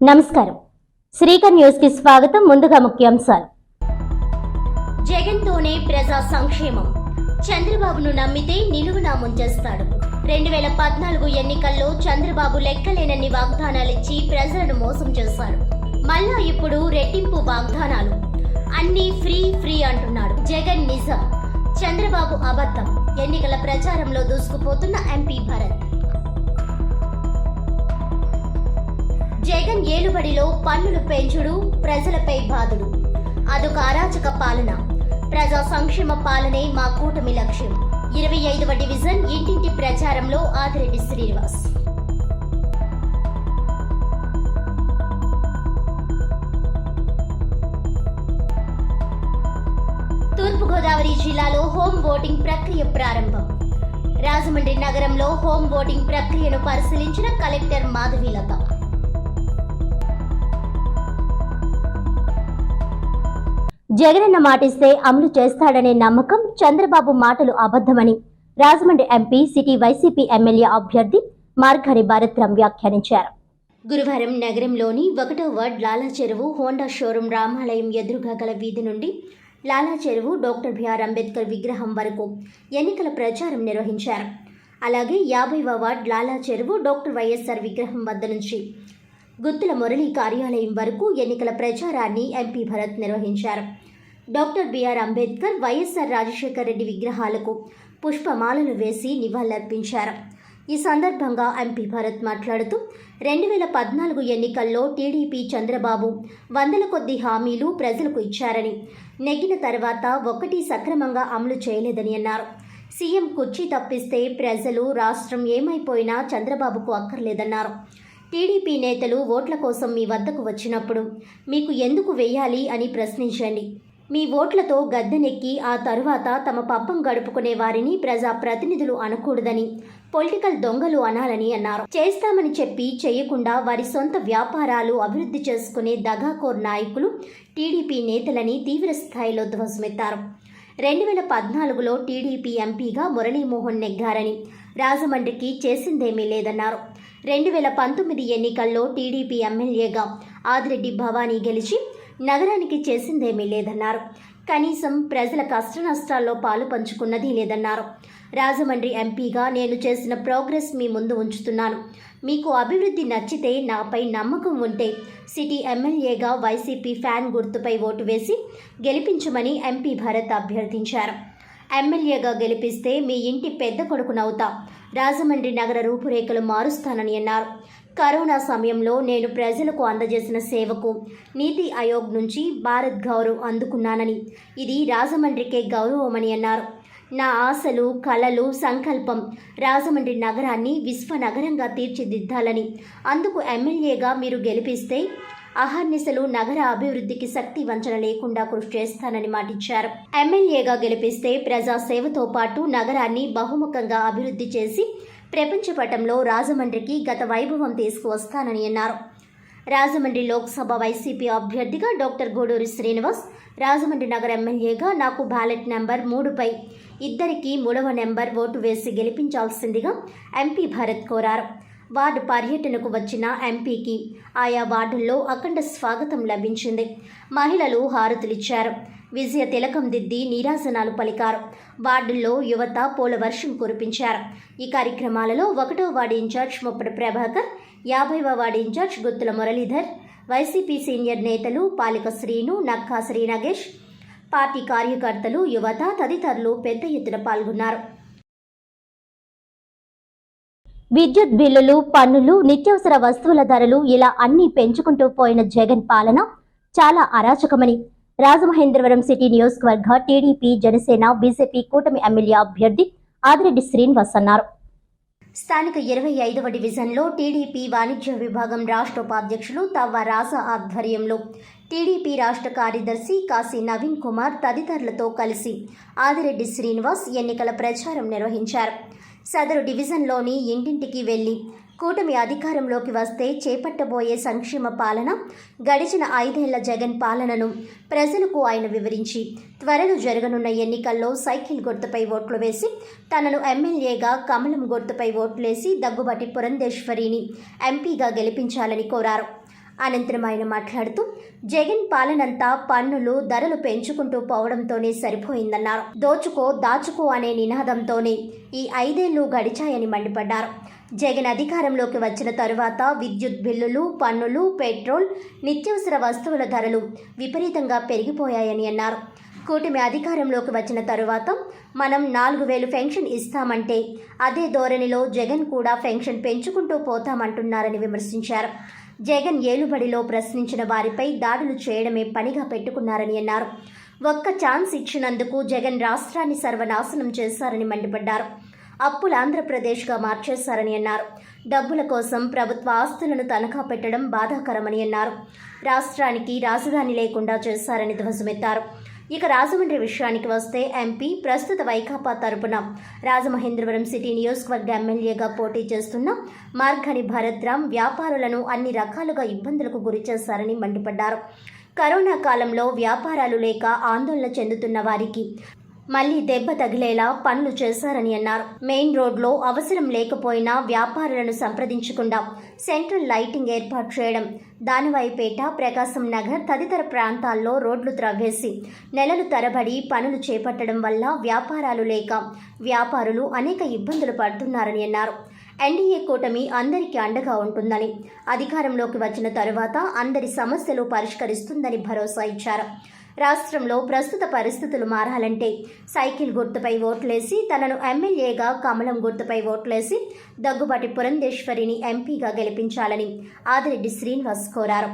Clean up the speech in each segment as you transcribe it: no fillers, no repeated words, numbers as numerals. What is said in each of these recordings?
నమస్కారం. శ్రీకర్ న్యూస్ కి స్వాగతం. ముందుగా ముఖ్యాంశాలు. జగన్ తోనే ప్రజా సంక్షేమం. చంద్రబాబును నమ్మితే నిలువునా ముంచేస్తాడు. 2014 ఎన్నికల్లో చంద్రబాబు లెక్కలేనన్ని వాగ్దానాలిచ్చి ప్రజలను మోసం చేశాడు. మళ్ళా ఇప్పుడు రెట్టింపు వాగ్దానాలు. అన్నీ ఫ్రీ అంటున్నాడు. జగన్ నిజం, చంద్రబాబు అబద్ధం. ఎన్నికల ప్రచారంలో దూసుకుపోతున్న ఎంపీ భరత్. జగన్ ఏలుబడిలో పన్నులు పెంచుడు, ప్రజలపై బాధుడు. అదొక అరాచక పాలన. ప్రజా సంక్షేమ పాలనే మా కూటమి లక్ష్యం. 25వ డివిజన్ ఇంటింటి ప్రచారంలో ఆదిరెడ్డి శ్రీనివాస్. తూర్పుగోదావరి జిల్లాలో హోం ఓటింగ్ ప్రక్రియ ప్రారంభం. రాజమండ్రి నగరంలో హోం ఓటింగ్ ప్రక్రియను పరిశీలించిన కలెక్టర్ మాధవీలత. జగనన్న మాటిస్తే అమలు చేస్తాడనే నమ్మకం, చంద్రబాబు మాటలు అబద్ధమని Rajahmundry MP city YCP MLA అభ్యర్థి మార్గాని భారత్రామ్ వ్యాఖ్యానించారు. గురువారం నగరంలోని 1వ వార్డ్ లాలా చెరువు హోండా షోరూం రామాలయం ఎదురుగా గల వీధి నుండి లాలా చెరువు డాక్టర్ బిఆర్ అంబేద్కర్ విగ్రహం వరకు ఎన్నికల ప్రచారం నిర్వహించారు. అలాగే 50వ వార్డ్ లాలా చెరువు డాక్టర్ వైఎస్ఆర్ విగ్రహం వద్ద నుంచి గుత్తుల మురళీ కార్యాలయం వరకు ఎన్నికల ప్రచారాన్ని ఎంపీ భరత్ నిర్వహించారు. డాక్టర్ బిఆర్ అంబేద్కర్, వైఎస్ఆర్ రాజశేఖర్ రెడ్డి విగ్రహాలకు పుష్పమాలలు వేసి నివాళులర్పించారు. ఈ సందర్భంగా ఎంపీ భరత్ మాట్లాడుతూ 2014 ఎన్నికల్లో టీడీపీ చంద్రబాబు వందల కొద్ది హామీలు ప్రజలకు ఇచ్చారని, నెగ్గిన తర్వాత ఒక్కటి సక్రమంగా అమలు చేయలేదని అన్నారు. సీఎం కుర్చీ తప్పిస్తే ప్రజలు, రాష్ట్రం ఏమైపోయినా చంద్రబాబుకు అక్కర్లేదన్నారు. టీడీపీ నేతలు ఓట్ల కోసం మీ వద్దకు వచ్చినప్పుడు మీకు ఎందుకు వేయాలి అని ప్రశ్నించండి. మీ ఓట్లతో గద్దెనెక్కి ఆ తరువాత తమ పబ్బం గడుపుకునే వారిని ప్రజా ప్రతినిధులు అనకూడదని, పొలిటికల్ దొంగలు అనాలని అన్నారు. చేస్తామని చెప్పి చేయకుండా వారి సొంత వ్యాపారాలు అభివృద్ధి చేసుకునే దగాకోర్ నాయకులు టీడీపీ నేతలని తీవ్ర స్థాయిలో ధ్వజమెత్తారు. 2014లో టీడీపీ ఎంపీగా మురళీమోహన్ నెగ్గారని, రాజమండ్రికి చేసిందేమీ లేదన్నారు. 2019 ఎన్నికల్లో టీడీపీ ఎమ్మెల్యేగా ఆదిరెడ్డి భవానీ గెలిచి నగరానికి చేసిందేమీ లేదన్నారు. కనీసం ప్రజల కష్టనష్టాల్లో పాలు పంచుకున్నది లేదన్నారు. రాజమండ్రి ఎంపీగా నేను చేసిన ప్రోగ్రెస్ మీ ముందు ఉంచుతున్నాను. మీకు అభివృద్ధి నచ్చితే, నాపై నమ్మకం ఉంటే సిటీ ఎమ్మెల్యేగా వైసీపీ ఫ్యాన్ గుర్తుపై ఓటు వేసి గెలిపించమని ఎంపీ భరత్ అభ్యర్థించారు. ఎమ్మెల్యేగా గెలిపిస్తే మీ ఇంటి పెద్ద కొడుకునవుతా, రాజమండ్రి నగర రూపురేఖలు మారుస్తానని అన్నారు. కరోనా సమయంలో నేను ప్రజలకు అందజేసిన సేవకు నీతి ఆయోగ్ నుంచి భారత్ గౌరవ్ అందుకున్నానని, ఇది రాజమండ్రికే గౌరవమని అన్నారు. నా ఆశలు, కలలు, సంకల్పం రాజమండ్రి నగరాన్ని విశ్వనగరంగా తీర్చిదిద్దాలని, అందుకు ఎమ్మెల్యేగా మీరు గెలిపిస్తే అహర్నిశలు నగర అభివృద్ధికి శక్తి వంచన లేకుండా కృషి చేస్తానని మాటిచ్చారు. ఎమ్మెల్యేగా గెలిపిస్తే ప్రజా సేవతో పాటు నగరాన్ని బహుముఖంగా అభివృద్ధి చేసి ప్రపంచపటంలో రాజమండ్రికి గత వైభవం తీసుకువస్తానని అన్నారు. రాజమండ్రి లోక్సభ వైసీపీ అభ్యర్థిగా డాక్టర్ గూడూరి శ్రీనివాస్, రాజమండ్రి నగర ఎమ్మెల్యేగా నాకు బ్యాలెట్ నెంబర్ 3పై ఇద్దరికి 3వ నెంబర్ ఓటు వేసి గెలిపించాల్సిందిగా ఎంపీ భరత్ కోరారు. వార్డు పర్యటనకు వచ్చిన ఎంపీకి ఆయా వార్డుల్లో అఖండ స్వాగతం లభించింది. మహిళలు హారతులిచ్చారు, విజయ తిలకం దిద్ది నీరాజనాలు పలికారు. వార్డుల్లో యువత పూల వర్షం కురిపించారు. ఈ కార్యక్రమాలలో 1వ వార్డు ఇన్ఛార్జ్ ముప్పటి ప్రభాకర్, 50వ ward in charge Guttula Muralidhar, YCP senior నేతలు పాలిక శ్రీను, నక్కా శ్రీ నగేష్, పార్టీ కార్యకర్తలు, యువత తదితరులు పెద్ద ఎత్తున పాల్గొన్నారు. విద్యుత్ బిల్లులు, పన్నులు, నిత్యావసర వస్తువుల ధరలు ఇలా అన్నీ పెంచుకుంటూ పోయిన జగన్ పాలన చాలా అరాచకమని రాజమహేంద్రవరం సిటీ నియోజకవర్గ టీడీపీ, జనసేన, బీజేపీ కూటమి ఎమ్మెల్యే అభ్యర్థి ఆదిరెడ్డి శ్రీనివాస్ అన్నారు. స్థానిక 25వ డివిజన్లో టీడీపీ వాణిజ్య విభాగం రాష్ట్ర ఉపాధ్యక్షులు తవ్వ రాజా ఆధ్వర్యంలో టీడీపీ రాష్ట్ర కార్యదర్శి కాశీ నవీన్ కుమార్ తదితరులతో కలిసి ఆదిరెడ్డి శ్రీనివాస్ ఎన్నికల ప్రచారం నిర్వహించారు. సదరు డివిజన్లోని ఇంటింటికి వెళ్లి కూటమి అధికారంలోకి వస్తే చేపట్టబోయే సంక్షేమ పాలన, గడిచిన 5 ఏళ్ల జగన్ పాలనను ప్రజలకు ఆయన వివరించి, త్వరలో జరగనున్న ఎన్నికల్లో సైకిల్ గుర్తుపై ఓట్లు వేసి తనను ఎమ్మెల్యేగా, కమలం గుర్తుపై ఓట్లేసి దగ్గుబాటి పురంధేశ్వరిని ఎంపీగా గెలిపించాలని కోరారు. అనంతరం ఆయన మాట్లాడుతూ జగన్ పాలనంతా పన్నులు ధరలు పెంచుకుంటూ పోవడంతోనే సరిపోయిందన్నారు. దోచుకో దాచుకో అనే నినాదంతోనే ఈ 5 ఏళ్లు గడిచాయని మండిపడ్డారు. జగన్ అధికారంలోకి వచ్చిన తరువాత విద్యుత్ బిల్లులు, పన్నులు, పెట్రోల్, నిత్యావసర వస్తువుల ధరలు విపరీతంగా పెరిగిపోయాయని అన్నారు. కూటమి అధికారంలోకి వచ్చిన తరువాత మనం 4,000 పెన్షన్ ఇస్తామంటే అదే ధోరణిలో జగన్ కూడా పెన్షన్ పెంచుకుంటూ పోతామంటున్నారని విమర్శించారు. జగన్ ఏలుబడిలో ప్రశ్నించిన వారిపై దాడులు చేయడమే పనిగా పెట్టుకున్నారని అన్నారు. ఒక్క ఛాన్స్ ఇచ్చినందుకు జగన్ రాష్ట్రాన్ని సర్వనాశనం చేశారని మండిపడ్డారు. అప్పుల ఆంధ్రప్రదేశ్గా మార్చేశారని అన్నారు. డబ్బుల కోసం ప్రభుత్వ ఆస్తులను తనఖా పెట్టడం బాధాకరమని అన్నారు. రాష్ట్రానికి రాజధాని లేకుండా చేశారని ధ్వజమెత్తారు. ఇక రాజమండ్రి విషయానికి వస్తే ఎంపీ ప్రస్తుత వైకాపా తరపున రాజమహేంద్రవరం సిటీ నియోజకవర్గ ఎమ్మెల్యేగా పోటీ చేస్తున్న మార్గని భరత్రామ్ వ్యాపారులను అన్ని రకాలుగా ఇబ్బందులకు గురి చేశారని మండిపడ్డారు. కరోనా కాలంలో వ్యాపారాలు లేక ఆందోళన చెందుతున్న వారికి మళ్లీ దెబ్బ తగిలేలా పనులు చేశారని అన్నారు. మెయిన్ రోడ్లో అవసరం లేకపోయినా వ్యాపారులను సంప్రదించకుండా సెంట్రల్ లైటింగ్ ఏర్పాటు చేయడం, దానవాయిపేట, ప్రకాశం నగర్ తదితర ప్రాంతాల్లో రోడ్లు త్రవ్వేసి నెలలు తరబడి పనులు చేపట్టడం వల్ల వ్యాపారాలు లేక వ్యాపారులు అనేక ఇబ్బందులు పడుతున్నారని అన్నారు. ఎన్డీఏ కూటమి అందరికీ అండగా ఉంటుందని, అధికారంలోకి వచ్చిన తరువాత అందరి సమస్యలు పరిష్కరిస్తుందని భరోసా ఇచ్చారు. రాష్ట్రంలో ప్రస్తుత పరిస్థితులు మారాలంటే సైకిల్ గుర్తుపై ఓట్లేసి, తనను ఎమ్మెల్యేగా కమలం గుర్తుపై ఓట్లేసి దగ్గుబాటి పురంధేశ్వరిని ఎంపీగా గెలిపించాలని ఆదిరెడ్డి శ్రీనివాస్ కోరారు.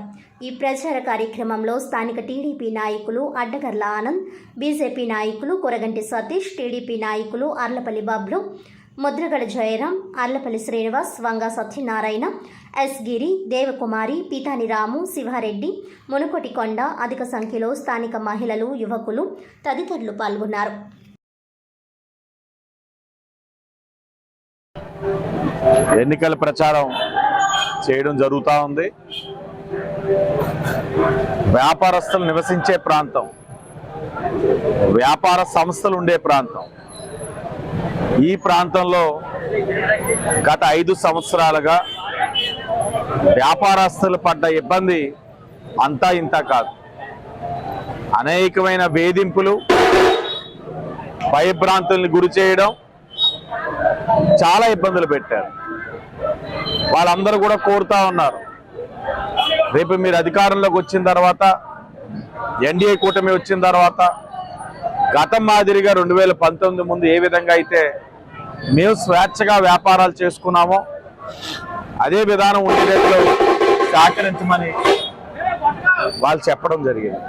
ఈ ప్రచార కార్యక్రమంలో స్థానిక టీడీపీ నాయకులు అడ్డగర్ల ఆనంద్, బీజేపీ నాయకులు కొరగంటి సతీష్, టీడీపీ నాయకులు అర్లపల్లి బాబ్లు, ముద్రగడ జయరాం, అర్లపల్లి శ్రీనివాస్, వంగ సత్యనారాయణ, ఎస్ గిరి, దేవకుమారి, పీతాని రాము, శివారెడ్డి, మునుకోటి కొండ, అధిక సంఖ్యలో స్థానిక మహిళలు, యువకులు తదితరులు పాల్గొన్నారు. ఎన్నికల ప్రచారం చేయడం జరుగుతూ ఉంది. వ్యాపారస్తులు నివసించే ప్రాంతం, వ్యాపార సంస్థలు ఉండే ప్రాంతం. ఈ ప్రాంతంలో గత 5 సంవత్సరాలుగా వ్యాపారస్తులు పడ్డ ఇబ్బంది అంతా ఇంత కాదు. అనేకమైన వేధింపులు, భయభ్రాంతుల్ని గురి చేయడం, చాలా ఇబ్బందులు పెట్టారు. వాళ్ళందరూ కూడా కోరుతా ఉన్నారు, రేపు మీరు అధికారంలోకి వచ్చిన తర్వాత, ఎన్డీఏ కూటమి వచ్చిన తర్వాత గతం మాదిరిగా 2019 ముందు ఏ విధంగా అయితే మేము స్వేచ్ఛగా వ్యాపారాలు చేసుకున్నామో అదే విధానం ఉండేట్లు సహకరించమని వాళ్ళు చెప్పడం జరిగింది.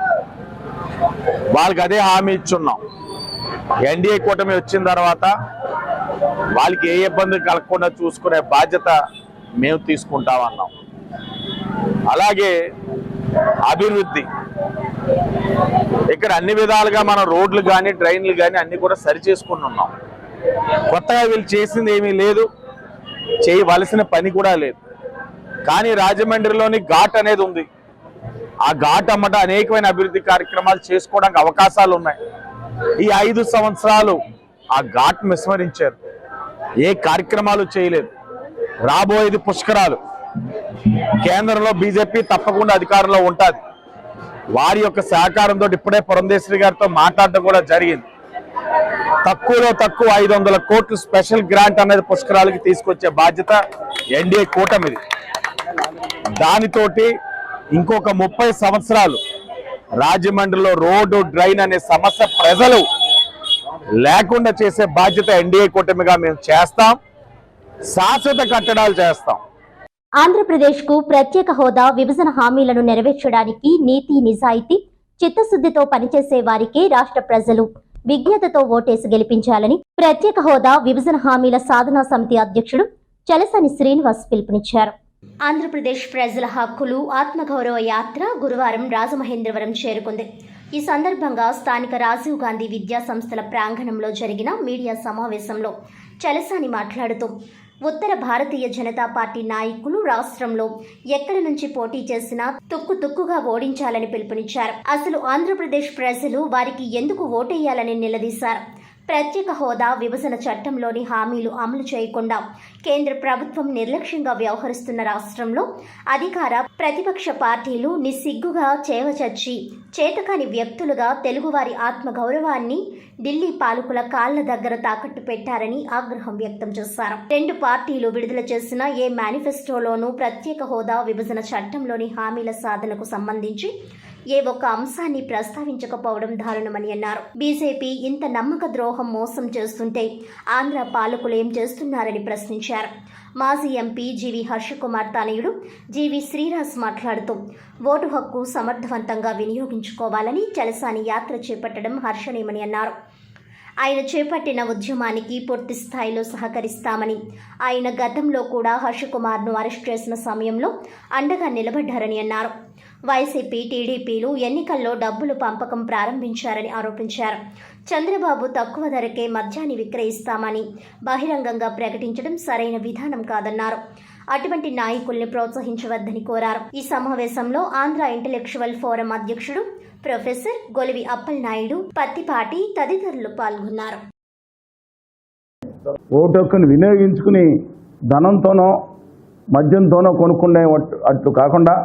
వాళ్ళకి అదే హామీ ఇచ్చున్నాం. ఎన్డీఏ కూటమి వచ్చిన తర్వాత వాళ్ళకి ఏ ఇబ్బంది కలగకుండా చూసుకునే బాధ్యత మేము తీసుకుంటామన్నాం. అలాగే అభివృద్ధి, ఇక్కడ అన్ని విధాలుగా మనం రోడ్లు కానీ డ్రైన్లు కానీ అన్ని కూడా సరి చేసుకుని ఉన్నాం. కొత్తగా వీళ్ళు చేసింది ఏమీ లేదు, చేయవలసిన పని కూడా లేదు. కానీ రాజమండ్రిలోని ఘాట్ అనేది ఉంది. ఆ ఘాట్ అమ్మట అనేకమైన అభివృద్ధి కార్యక్రమాలు చేసుకోవడానికి అవకాశాలు ఉన్నాయి. ఈ 5 సంవత్సరాలు ఆ ఘాట్ విస్మరించారు, ఏ కార్యక్రమాలు చేయలేదు. రాబోయేది పుష్కరాలు, కేంద్రంలో బీజేపీ తప్పకుండా అధికారంలో ఉంటుంది. వారి యొక్క సహకారంతో ఇప్పుడే పురంధేశ్వరి గారితో మాట్లాడడం కూడా జరిగింది. తక్కువలో తక్కువ 500 కోట్లు స్పెషల్ గ్రాంట్ అనేది పుష్కరాలకి తీసుకొచ్చే బాధ్యత ఎన్డీఏ కూటమిది. దానితోటి ఇంకొక 30 సంవత్సరాలు రాజమండ్రిలో రోడ్డు, డ్రైన్ అనే సమస్య ప్రజలు లేకుండా చేసే బాధ్యత ఎన్డీఏ కూటమిగా మేము చేస్తాం. శాశ్వత కట్టడాలు చేస్తాం. ఆంధ్రప్రదేశ్కు ప్రత్యేక హోదా, విభజన హామీలను నెరవేర్చడానికి నీతి, నిజాయితీ, చిత్తశుద్ధితో పనిచేసే వారికే రాష్ట్ర ప్రజలు విజ్ఞతతో ఓటేసి గెలిపించాలని ప్రత్యేక హోదా, విభజన హామీల సాధనా సమితి అధ్యక్షుడు చలసాని శ్రీనివాస్ పిలుపునిచ్చారు. ఆంధ్రప్రదేశ్ ప్రజల హక్కులు, ఆత్మగౌరవ యాత్ర గురువారం రాజమహేంద్రవరం చేరుకుంది. ఈ సందర్భంగా స్థానిక రాజీవ్ గాంధీ విద్యా సంస్థల ప్రాంగణంలో జరిగిన మీడియా సమావేశంలో చలసాని మాట్లాడుతూ ఉత్తర భారతీయ జనతా పార్టీ నాయకులు రాష్ట్రంలో ఎక్కడి నుంచి పోటీ చేసినా తుక్కుగా ఓడించాలని పిలుపునిచ్చారు. అసలు ఆంధ్రప్రదేశ్ ప్రజలు వారికి ఎందుకు ఓటేయాలని నిలదీశారు. ప్రత్యేక హోదా విభజన చట్టంలోని హామీలు అమలు చేయకుండా కేంద్ర ప్రభుత్వం నిర్లక్ష్యంగా వ్యవహరిస్తున్న రాష్ట్రంలో అధికార ప్రతిపక్ష పార్టీలు నిస్సిగ్గుగా చేవచచ్చి చేతకాని వ్యక్తులుగా తెలుగువారి ఆత్మగౌరవాన్ని ఢిల్లీ పాలకుల కాళ్ల దగ్గర తాకట్టు పెట్టారని ఆగ్రహం వ్యక్తం చేశారు. రెండు పార్టీలు విడుదల చేసిన ఏ మేనిఫెస్టోలోనూ ప్రత్యేక హోదా విభజన చట్టంలోని హామీల సాధనకు సంబంధించి ఏ ఒక్క అంశాన్ని ప్రస్తావించకపోవడం దారుణమని అన్నారు. బీజేపీ ఇంత నమ్మక ద్రోహం మోసం చేస్తుంటే ఆంధ్ర పాలకులు ఏం చేస్తున్నారని ప్రశ్నించారు. మాజీ ఎంపీ జీవి హర్షకుమార్ తనయుడు జీవి శ్రీరాజ్ మాట్లాడుతూ ఓటు హక్కు సమర్థవంతంగా వినియోగించుకోవాలని చలసాని యాత్ర చేపట్టడం హర్షణీయమని అన్నారు. ఆయన చేపట్టిన ఉద్యమానికి పూర్తి స్థాయిలో సహకరిస్తామని, ఆయన గతంలో కూడా హర్షకుమార్ను అరెస్ట్ చేసిన సమయంలో అండగా నిలబడ్డారని అన్నారు. వైసీపీ టీడీపీలు ఎన్నికల్లో డబ్బులు పంపకం ప్రారంభించారని ఆరోపించారు. చంద్రబాబు తక్కువ ధరకే మద్యాన్ని విక్రయిస్తామని బహిరంగంగా ప్రకటించడం సరైన విధానం కాదన్నారు. అటువంటి నాయకుల్ని ప్రోత్సహించవద్దని కోరారు. ఈ సమావేశంలో ఆంధ్ర ఇంటలెక్చువల్ ఫోరం అధ్యక్షుడు ప్రొఫెసర్ గొలివి అప్పలనాయుడు, పత్తిపాటి తదితరులు పాల్గొన్నారు. ఓటు హక్కును వినియోగించుకుని ధనంతోనో మద్యంతోనో కొనుక్కునే అట్లు కాకుండా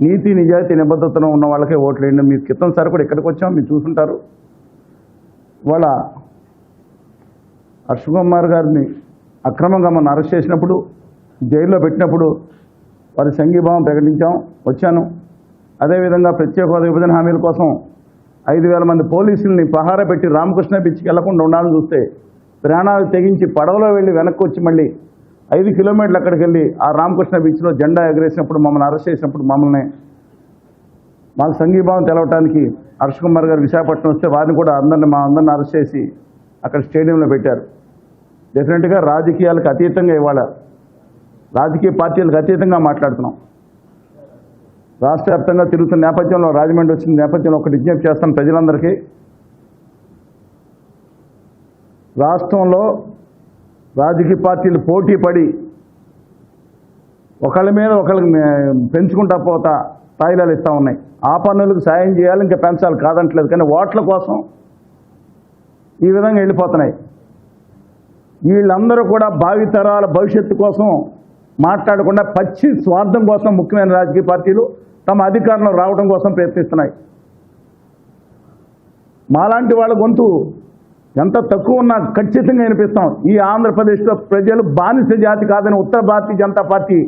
నీతి నిజాయితీ నిబద్ధతను ఉన్న వాళ్ళకే ఓట్లు వేయండి. మీరు క్రితం సార్ కూడా ఇక్కడికి వచ్చాం, మీరు చూసుంటారు. ఇవాళ హర్షకుమార్ గారిని అక్రమంగా మనం అరెస్ట్ చేసినప్పుడు, జైల్లో పెట్టినప్పుడు వారి సంఘీభావం ప్రకటించాం, వచ్చాను. అదేవిధంగా ప్రత్యేక హోదా విభజన హామీల కోసం 5,000 మంది పోలీసుల్ని పహార పెట్టి రామకృష్ణ బీచ్కి వెళ్లకుండా ఉండాలని చూస్తే ప్రాణాలు తెగించి పడవలో వెళ్ళి వెనక్కి వచ్చి మళ్ళీ 5 కిలోమీటర్లు అక్కడికి వెళ్ళి ఆ రామకృష్ణ బీచ్లో జెండా ఎగరేసినప్పుడు, మమ్మల్ని అరెస్ట్ చేసినప్పుడు మాకు సంఘీభావం తెలవటానికి హర్షకుమార్ గారు విశాఖపట్నం వస్తే వారిని కూడా మా అందరిని అరెస్ట్ చేసి అక్కడ స్టేడియంలో పెట్టారు. డెఫినెట్గా రాజకీయాలకు అతీతంగా ఇవాళ రాజకీయ పార్టీలకు అతీతంగా మాట్లాడుతున్నాం. రాష్ట్ర వ్యాప్తంగా తిరుగుతున్న నేపథ్యంలో, రాజమండ్రి వచ్చిన నేపథ్యంలో ఒకటి విజ్ఞప్తి చేస్తాను ప్రజలందరికీ. రాష్ట్రంలో రాజకీయ పార్టీలు పోటీ పడి ఒకళ్ళ మీద ఒకళ్ళకి పెంచుకుంటా పోతా తాయిలాలు ఇస్తూ ఉన్నాయి. ఆ పన్నులకు సాయం చేయాలి, ఇంకా పెంచాలి కాదంటలేదు, కానీ ఓట్ల కోసం ఈ విధంగా వెళ్ళిపోతున్నాయి. వీళ్ళందరూ కూడా భావితరాల భవిష్యత్తు కోసం మాట్లాడకుండా పచ్చి స్వార్థం కోసం ముఖ్యమైన రాజకీయ పార్టీలు తమ అధికారంలో రావడం కోసం ప్రయత్నిస్తున్నాయి. మాలాంటి వాళ్ళ గొంతు ఎంత తక్కువ ఉన్నా ఖచ్చితంగా వినిపిస్తాం. ఈ ఆంధ్రప్రదేశ్లో ప్రజలు బానిస జాతి కాదని ఉత్తర Bharatiya Janata Party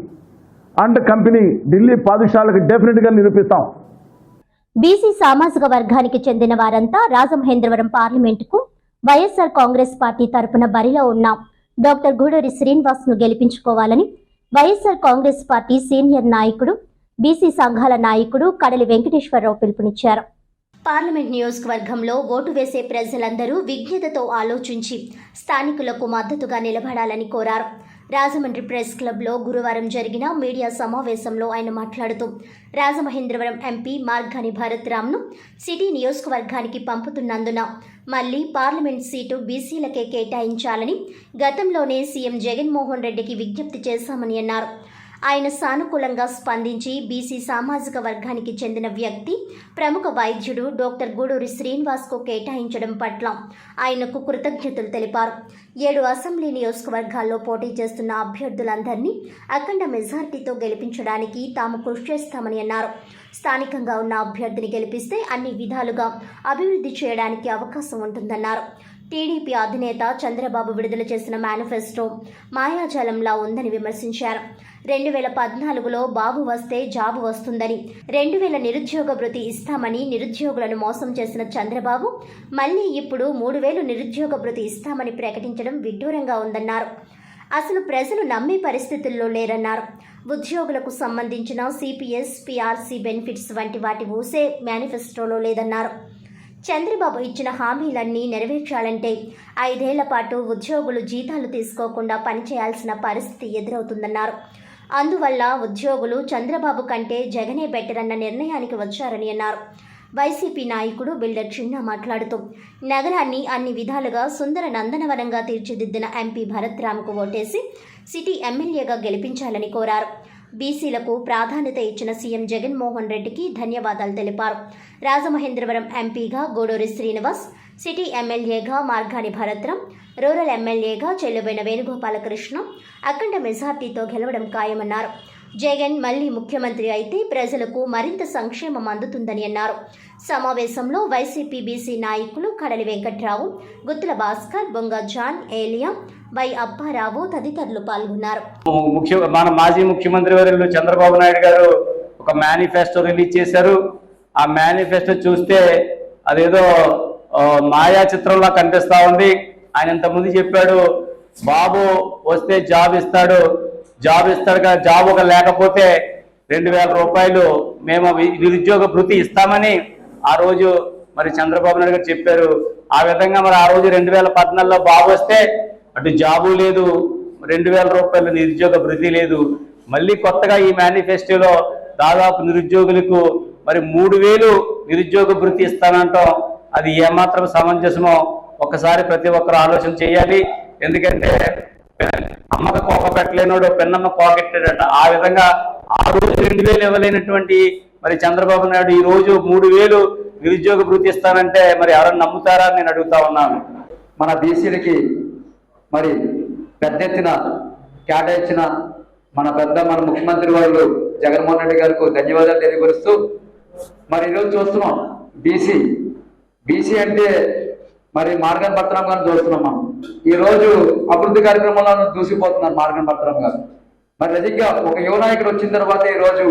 and company Delhi పాఠశాలకు డెఫినెట్గా నిరూపిస్తాం. బీసీ సామాజిక వర్గానికి చెందిన వారంతా రాజమహేంద్రవరం పార్లమెంటుకు వైఎస్ఆర్ కాంగ్రెస్ పార్టీ తరపున బరిలో ఉన్న డాక్టర్ గూడూరి శ్రీనివాస్ ను గెలిపించుకోవాలని వైఎస్ఆర్ కాంగ్రెస్ పార్టీ సీనియర్ నాయకుడు, బీసీ సంఘాల నాయకుడు కడలి వెంకటేశ్వరరావు పిలుపునిచ్చారు. పార్లమెంట్ నియోజకవర్గంలో ఓటు వేసే ప్రజలందరూ విజ్ఞతతో ఆలోచించి స్థానికులకు మద్దతుగా నిలబడాలని కోరారు. రాజమండ్రి ప్రెస్ క్లబ్లో గురువారం జరిగిన మీడియా సమావేశంలో ఆయన మాట్లాడుతూ రాజమహేంద్రవరం ఎంపీ మార్గాని భరత్ రామ్ను సిటీ నియోజకవర్గానికి పంపుతున్నందున మళ్లీ పార్లమెంట్ సీటు బీసీలకే కేటాయించాలని గతంలోనే సీఎం జగన్మోహన్ రెడ్డికి విజ్ఞప్తి చేశామని అన్నారు. ఆయన సానుకూలంగా స్పందించి బీసీ సామాజిక వర్గానికి చెందిన వ్యక్తి, ప్రముఖ వైద్యుడు డాక్టర్ గూడూరి శ్రీనివాస్కు కేటాయించడం పట్ల ఆయనకు కృతజ్ఞతలు తెలిపారు. 7 అసెంబ్లీ నియోజకవర్గాల్లో పోటీ చేస్తున్న అభ్యర్థులందరినీ అఖండ మెజార్టీతో గెలిపించడానికి తాము కృషి చేస్తామని అన్నారు. స్థానికంగా ఉన్న అభ్యర్థిని గెలిపిస్తే అన్ని విధాలుగా అభివృద్ధి చేయడానికి అవకాశం ఉంటుందన్నారు. టీడీపీ అధినేత చంద్రబాబు విడుదల చేసిన మేనిఫెస్టో మాయాజాలంలా ఉందని విమర్శించారు. 2014లో బాబు వస్తే జాబు వస్తుందని, 2000 నిరుద్యోగ భృతి ఇస్తామని నిరుద్యోగులను మోసం చేసిన చంద్రబాబు మళ్లీ ఇప్పుడు 3000 నిరుద్యోగ భృతి ఇస్తామని ప్రకటించడం విడ్డూరంగా ఉందన్నారు. అసలు ప్రజలు నమ్మే పరిస్థితుల్లో లేరన్నారు. ఉద్యోగులకు సంబంధించిన సిపిఎస్, పిఆర్సీ బెనిఫిట్స్ వంటి వాటి ఊసే మేనిఫెస్టోలో లేదన్నారు. చంద్రబాబు ఇచ్చిన హామీలన్నీ నెరవేర్చాలంటే 5 ఏళ్ల పాటు ఉద్యోగులు జీతాలు తీసుకోకుండా పనిచేయాల్సిన పరిస్థితి ఎదురవుతుందన్నారు. అందువల్ల ఉద్యోగులు చంద్రబాబు కంటే జగనే బెటర్ అన్న నిర్ణయానికి వచ్చారని అన్నారు. వైసీపీ నాయకుడు బిల్డర్ చిన్న మాట్లాడుతూ నగరాన్ని అన్ని విధాలుగా సుందర నందనవనంగా తీర్చిదిద్దిన ఎంపీ భరత్ రామ్కు ఓటేసి సిటీ ఎమ్మెల్యేగా గెలిపించాలని కోరారు. బీసీలకు ప్రాధాన్యత ఇచ్చిన సీఎం జగన్మోహన్ రెడ్డికి ధన్యవాదాలు తెలిపారు. రాజమహేంద్రవరం ఎంపీగా గూడూరి శ్రీనివాస్, సిటీ ఎమ్మెల్యేగా మార్గాని భరత్రం, రూరల్ ఎమ్మెల్యేగా చెల్లుబైన వేణుగోపాలకృష్ణ అఖండ మెజార్టీతో గెలవడం ఖాయమన్నారు. జగన్ మళ్లీ ముఖ్యమంత్రి అయితే ప్రజలకు మరింత సంక్షేమం అందుతుందని అన్నారు. సమావేశంలో వైసీపీ బీసీ నాయకులు కడలి వెంకట్రావు, గుత్తుల భాస్కర్, బొంగ జాన్, ఏలియా, వై అప్పారావు తదితరులు పాల్గొన్నారు. మన మాజీ ముఖ్యమంత్రి వర్యులు చంద్రబాబు నాయుడు గారు ఒక మేనిఫెస్టో రిలీజ్ చేశారు. ఆ మేనిఫెస్టో చూస్తే అదేదో మాయా చిత్రంలా కనిపిస్తా ఉంది. ఆయన ఇంతకుముందు చెప్పాడు, బాబు వస్తే జాబ్ ఇస్తాడు కదా, జాబ్ ఒక లేకపోతే 2000 రూపాయలు మేము నిరుద్యోగ భృతి ఇస్తామని ఆ రోజు మరి చంద్రబాబు నాయుడు గారు చెప్పారు. ఆ విధంగా మరి ఆ రోజు 2014లో బాబు వస్తే అటు జాబు లేదు, 2000 రూపాయలు నిరుద్యోగ భృతి లేదు. మళ్ళీ కొత్తగా ఈ మేనిఫెస్టోలో దాదాపు నిరుద్యోగులకు మరి 3000 నిరుద్యోగ భృతి ఇస్తానంటాం. అది ఏమాత్రం సమంజసమో ఒకసారి ప్రతి ఒక్కరు ఆలోచన చేయాలి. ఎందుకంటే అమ్మక కోక పెట్టలేనోడు పెన్నమ్మ కోకెట్టాడట. ఆ విధంగా ఆ రోజు 2000 ఇవ్వలేనటువంటి మరి చంద్రబాబు నాయుడు ఈ రోజు 3000 నిరుద్యోగ భృతి ఇస్తానంటే మరి ఎవరైనా నమ్ముతారా నేను అడుగుతా ఉన్నాను. మన బీసీలకి మరి పెద్ద ఎత్తున కేటాయించిన మన ముఖ్యమంత్రి వాళ్ళు జగన్మోహన్ రెడ్డి గారికి ధన్యవాదాలు తెలియపరుస్తూ మరి ఈరోజు చూస్తున్నాం బీసీ అంటే మరి మార్గన్ భర్తరాం గారిని చూస్తున్నాం. మనం ఈరోజు అభివృద్ధి కార్యక్రమాలను దూసిపోతున్నారు మార్గన్ భర్తరాం గారు. మరి నిజంగా ఒక యువ నాయకుడు వచ్చిన తర్వాత ఈరోజు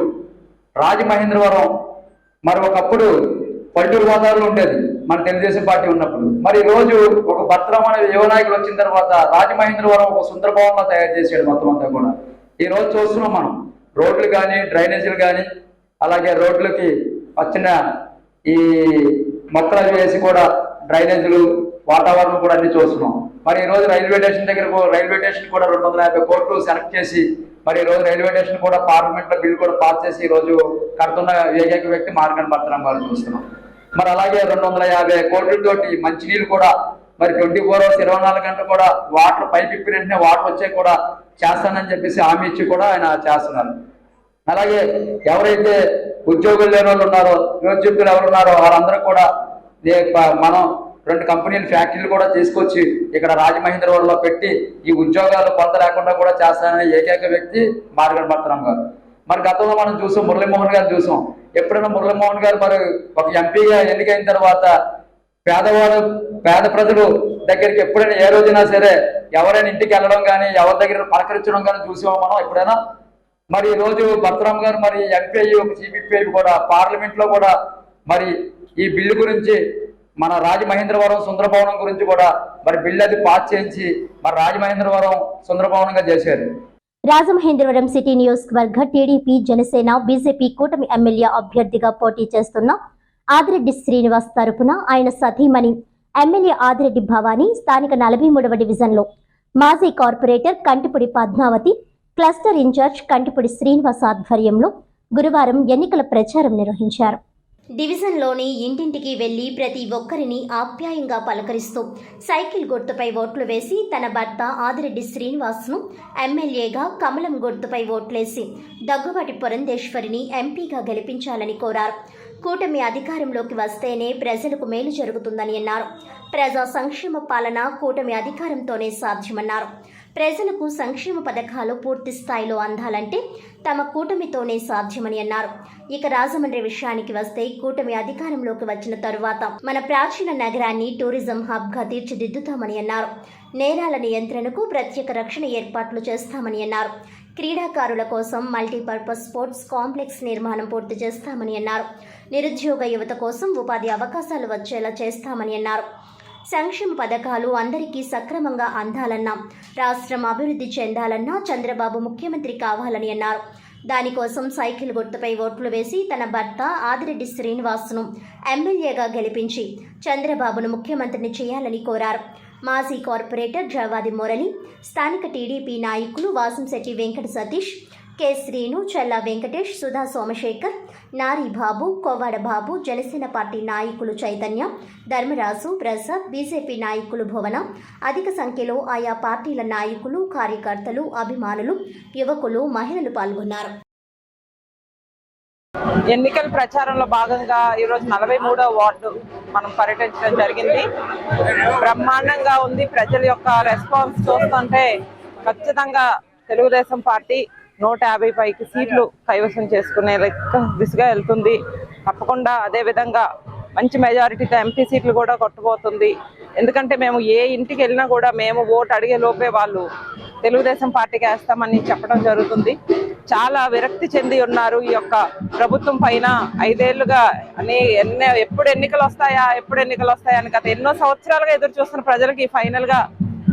రాజమహేంద్రవరం మరి ఒకప్పుడు పల్లెటూరు వాతావరణం ఉండేది మన తెలుగుదేశం పార్టీ ఉన్నప్పుడు. మరి ఈరోజు ఒక భర్తరాం అనే యువ నాయకుడు వచ్చిన తర్వాత రాజమహేంద్రవరం ఒక సుందర భవనంలో తయారు చేసాడు మొత్తం అంతా కూడా. ఈరోజు చూస్తున్నాం మనం రోడ్లు కానీ డ్రైనేజీలు కానీ అలాగే రోడ్లకి వచ్చిన ఈ మొక్కలు వేసి కూడా డ్రైనేజీలు వాతావరణం కూడా అన్ని చూస్తున్నాం. మరి ఈరోజు రైల్వే స్టేషన్ కూడా 250 కోట్లు సెలెక్ట్ చేసి మరి ఈరోజు రైల్వే స్టేషన్ కూడా పార్లమెంట్లో బిల్ కూడా పాస్ చేసి ఈరోజు కడుతున్న ఏకైక వ్యక్తి మార్గన్ భర్తరాం గారు చూస్తున్నాం. మరి అలాగే 250 కోట్లతోటి మంచినీళ్ళు కూడా మరి 24 hours 24 గంటలు కూడా వాటర్ పైప్ ఇప్పిన వెంటనే వాటర్ వచ్చే కూడా చేస్తానని చెప్పేసి హామీ ఇచ్చి కూడా ఆయన చేస్తున్నారు. అలాగే ఎవరైతే ఉద్యోగులు లేని వాళ్ళు ఉన్నారో, నిరుద్యోగులు ఎవరున్నారో వాళ్ళందరూ కూడా మనం 2 కంపెనీలు ఫ్యాక్టరీలు కూడా తీసుకొచ్చి ఇక్కడ రాజమహేంద్రవరంలో పెట్టి ఈ ఉద్యోగాలు కొత్త లేకుండా కూడా చేస్తాననే ఏకైక వ్యక్తి మార్గన్ భర్తరాం గారు. మరి గతంలో మనం చూసాం, మురళీమోహన్ గారు చూసాం. ఎప్పుడైనా మురళీమోహన్ గారు మరి ఒక ఎంపీగా ఎన్నికైన తర్వాత పేద ప్రజలు దగ్గరికి ఎప్పుడైనా ఏ రోజైనా సరే ఎవరైనా ఇంటికి వెళ్ళడం కానీ ఎవరి దగ్గర పలకరించడం కానీ చూసామో మనం ఎప్పుడైనా. మరి ఈ రోజు భర్తరాం గారు మరి ఎంపీ ఒక సిపిపి కూడా పార్లమెంట్లో కూడా మరి ఈ బిల్లు గురించి మన రాజమహేంద్రవరం సుందరభవనం గురించి కూడా మరి బిల్లు అది పాస్ చేయించి మరి రాజమహేంద్రవరం సుందరభవనంగా చేశారు. రాజమహేంద్రవరం సిటీ నియోజకవర్గ టీడీపీ, జనసేన, బీజేపీ కూటమి ఎమ్మెల్యే అభ్యర్థిగా పోటీ చేస్తున్న ఆదిరెడ్డి శ్రీనివాస్ తరపున ఆయన సతీమణి ఎమ్మెల్యే ఆదిరెడ్డి భవానీ స్థానిక 43వ డివిజన్లో మాజీ corporator Kantipudi Padmavathi, cluster in charge Kantipudi Srinivas ఆధ్వర్యంలో గురువారం ఎన్నికల ప్రచారం నిర్వహించారు. డివిజన్లోని ఇంటింటికి వెళ్లి ప్రతి ఒక్కరిని ఆప్యాయంగా పలకరిస్తూ సైకిల్ గుర్తుపై ఓట్లు వేసి తన భర్త ఆదిరెడ్డి శ్రీనివాస్ను ఎమ్మెల్యేగా, కమలం గుర్తుపై ఓట్లేసి దగ్గుబాటి పురంధేశ్వరిని ఎంపీగా గెలిపించాలని కోరారు. కూటమి అధికారంలోకి వస్తేనే ప్రజలకు మేలు జరుగుతుందని అన్నారు. ప్రజా సంక్షేమ పాలన కూటమి అధికారంతోనే సాధ్యమన్నారు. ప్రజలకు సంక్షేమ పథకాలు పూర్తి స్థాయిలో అందాలంటే తమ కూటమితోనే సాధ్యమని అన్నారు. ఇక రాజమండ్రి విషయానికి వస్తే కూటమి అధికారంలోకి వచ్చిన తరువాత మన ప్రాచీన నగరాన్ని టూరిజం హబ్గా తీర్చిదిద్దుతామని అన్నారు. నేరాల నియంత్రణకు ప్రత్యేక రక్షణ ఏర్పాట్లు చేస్తామని అన్నారు. క్రీడాకారుల కోసం మల్టీపర్పస్ స్పోర్ట్స్ కాంప్లెక్స్ నిర్మాణం పూర్తి చేస్తామని అన్నారు. నిరుద్యోగ యువత కోసం ఉపాధి అవకాశాలు వచ్చేలా చేస్తామని అన్నారు. సంక్షేమ పథకాలు అందరికీ సక్రమంగా అందాలన్నా, రాష్ట్రం అభివృద్ధి చెందాలన్నా చంద్రబాబు ముఖ్యమంత్రి కావాలని అన్నారు. దానికోసం సైకిల్ గుర్తుపై ఓట్లు వేసి తన భర్త ఆదిరెడ్డి శ్రీనివాస్ను ఎమ్మెల్యేగా గెలిపించి చంద్రబాబును ముఖ్యమంత్రిని చేయాలని కోరారు. మాజీ కార్పొరేటర్ జవాది మురళి, స్థానిక టీడీపీ నాయకులు వాసంశెట్టి వెంకట సతీష్, కె శ్రీను, చల్లా వెంకటేష్, సుధా సోమశేఖర్, నారీ బాబు, కోవాడ బాబు, జనసేన పార్టీ నాయకులు చైతన్య, ధర్మరాజు, ప్రసాద్, బీజేపీ నాయకులు భువన, అధిక సంఖ్యలో ఆయా పార్టీల నాయకులు, కార్యకర్తలు, అభిమానులు, యువకులు, మహిళలు పాల్గొన్నారు. ఎన్నికల ప్రచారంలో భాగంగా ఈరోజు 43వ వార్డు మనం పర్యటించడం జరిగింది. బ్రహ్మాండంగా ఉంది. ప్రజల యొక్క రెస్పాన్స్ చూస్తుంటే ఖచ్చితంగా తెలుగుదేశం పార్టీ 150 పైకి సీట్లు కైవసం చేసుకునే దిశగా వెళ్తుంది. తప్పకుండా అదే విధంగా మంచి మెజారిటీతో ఎంపీ సీట్లు కూడా కొట్టబోతుంది. ఎందుకంటే మేము ఏ ఇంటికి వెళ్ళినా కూడా మేము ఓటు అడిగే లోపే వాళ్ళు తెలుగుదేశం పార్టీకి వేస్తామని చెప్పడం జరుగుతుంది. చాలా విరక్తి చెంది ఉన్నారు ఈ యొక్క ప్రభుత్వం పైన. 5 ఏళ్లుగా ఎప్పుడు ఎన్నికలు వస్తాయా అని గత ఎన్నో సంవత్సరాలుగా ఎదురు చూస్తున్న ప్రజలకి ఫైనల్ గా